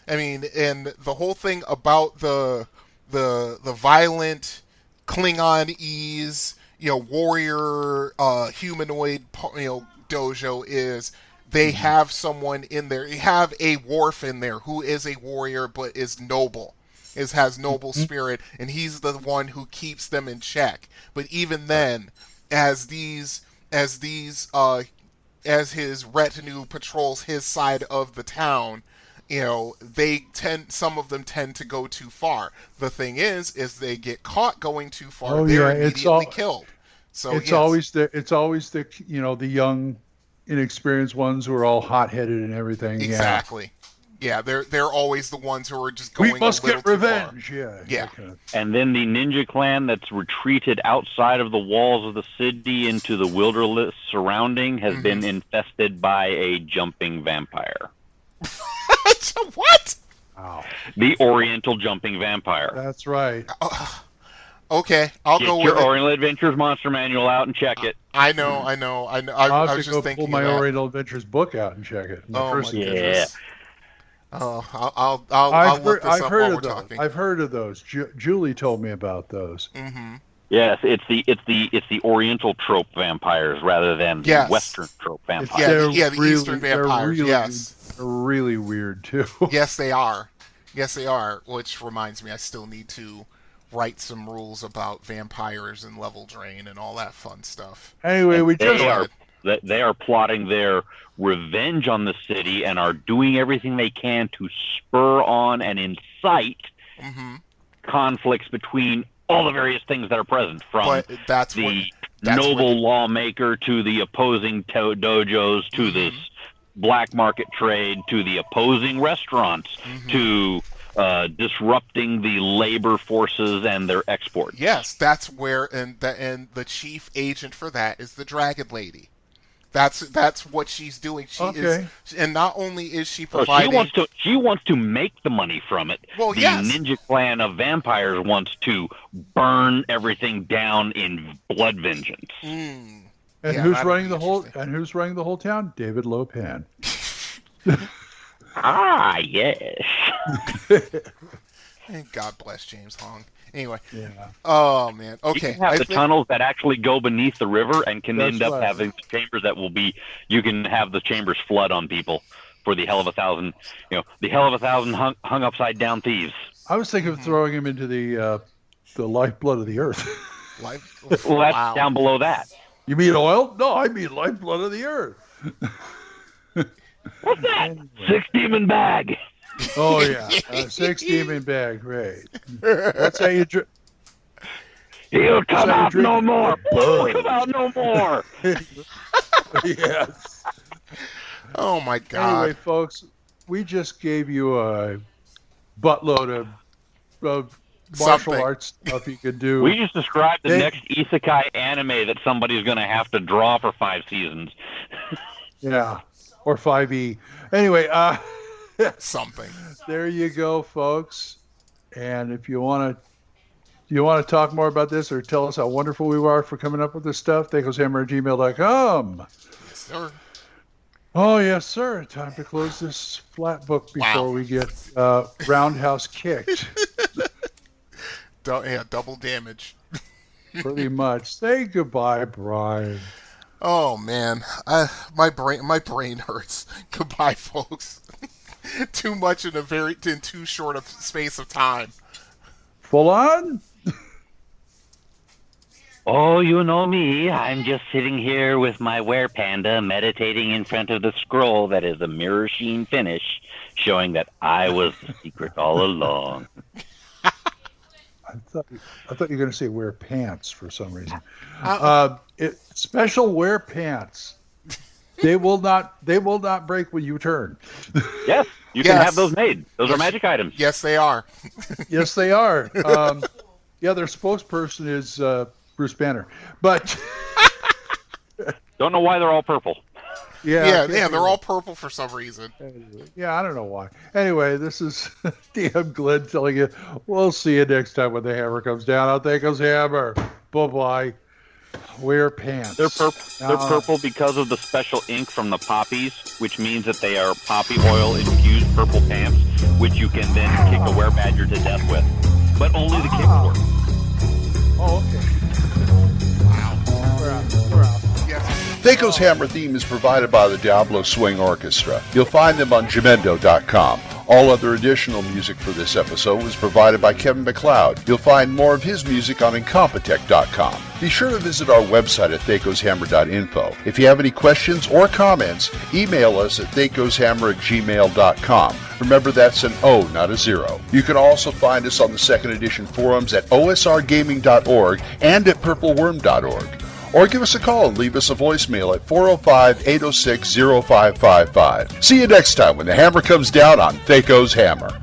I mean, and the whole thing about the violent Klingon-ese, warrior humanoid dojo is they have someone in there. You have a dwarf in there who is a warrior but is noble. Has noble spirit, and he's the one who keeps them in check. But even then, as his retinue patrols his side of the town, some of them tend to go too far. The thing is they get caught going too far, they're immediately killed. So it's always the the young, inexperienced ones who are all hot-headed and everything. Exactly. Yeah, they're always the ones who are just going. We must get revenge. Far. Yeah. And then the ninja clan that's retreated outside of the walls of the city into the wilderness surrounding has been infested by a jumping vampire. What? Wow. The Oriental jumping vampire. That's right. Okay, I'll go with it. Get your Oriental Adventures monster manual out and check it. I know. I was just thinking. Pull my Oriental Adventures book out and check it. Oh my goodness. Oh, I'll look this up while we're talking. I've heard of those. Julie told me about those. Mm-hmm. Yes, it's the Oriental trope vampires rather than the Western trope vampires. The Eastern vampires. They're really weird too. Yes, they are. Which reminds me, I still need to write some rules about vampires and level drain and all that fun stuff. Anyway, they are plotting their revenge on the city and are doing everything they can to spur on and incite conflicts between all the various things that are present, from the noble lawmaker to the opposing dojos to this black market trade to the opposing restaurants to disrupting the labor forces and their export. Yes, that's where and the chief agent for that is the Dragon Lady. That's what she's doing. She is, and not only is she providing. She wants to make the money from it. Well, the ninja clan of vampires wants to burn everything down in blood vengeance. And who's running the whole? And who's running the whole town? David Lopan. Yes. And God bless James Hong. Anyway. Yeah. Oh man. Okay. You can have tunnels that actually go beneath the river and can end up having chambers that will be. You can have the chambers flood on people for the hell of a thousand. The hell of a thousand hung upside down thieves. I was thinking of throwing him into the lifeblood of the earth. Well, that's down below that. You mean oil? No, I mean lifeblood of the earth. What's that? 6 demon bag. Oh yeah, 6 demon bag, right? That's how you drink. He'll come out no more. He'll come out no more. Yes. Oh my God. Anyway, folks, we just gave you a buttload of martial arts stuff you could do. We just described the next isekai anime that somebody's going to have to draw for 5 seasons. Yeah, or 5E. Anyway, something. There you go, folks. And if you want to talk more about this or tell us how wonderful we are for coming up with this stuff, THACOshammer@gmail.com. Yes, sir. Oh, yes, sir. Time to close this flat book before we get roundhouse kicked. Double damage. Pretty much. Say goodbye, Brian. Oh man, my brain hurts. Goodbye, folks. Too much in too short a space of time. Full on? Oh, you know me. I'm just sitting here with my werepanda meditating in front of the scroll that is a mirror sheen finish, showing that I was the secret all along. I thought you were going to say wear pants for some reason. Special wear pants. They will not break when you turn. Yes, you can have those made. Those are magic items. Yes, they are. Yes, they are. Their spokesperson is Bruce Banner, but don't know why they're all purple. Yeah, they're all purple for some reason. Yeah, I don't know why. Anyway, this is DM Glenn telling you, we'll see you next time when the hammer comes down. I'll take us hammer. Bye-bye. Wear pants. They're purple because of the special ink from the poppies, which means that they are poppy oil infused purple pants, which you can then kick a werebadger to death with. But only the kick work. Oh, okay. Wow. THACO's Hammer theme is provided by the Diablo Swing Orchestra. You'll find them on Jamendo.com. All other additional music for this episode was provided by Kevin MacLeod. You'll find more of his music on Incompetech.com. Be sure to visit our website at thacoshammer.info. If you have any questions or comments, email us at thacoshammer@gmail.com. Remember, that's an O, not a 0. You can also find us on the second edition forums at osrgaming.org and at purpleworm.org. Or give us a call and leave us a voicemail at 405-806-0555. See you next time when the hammer comes down on THACO's Hammer.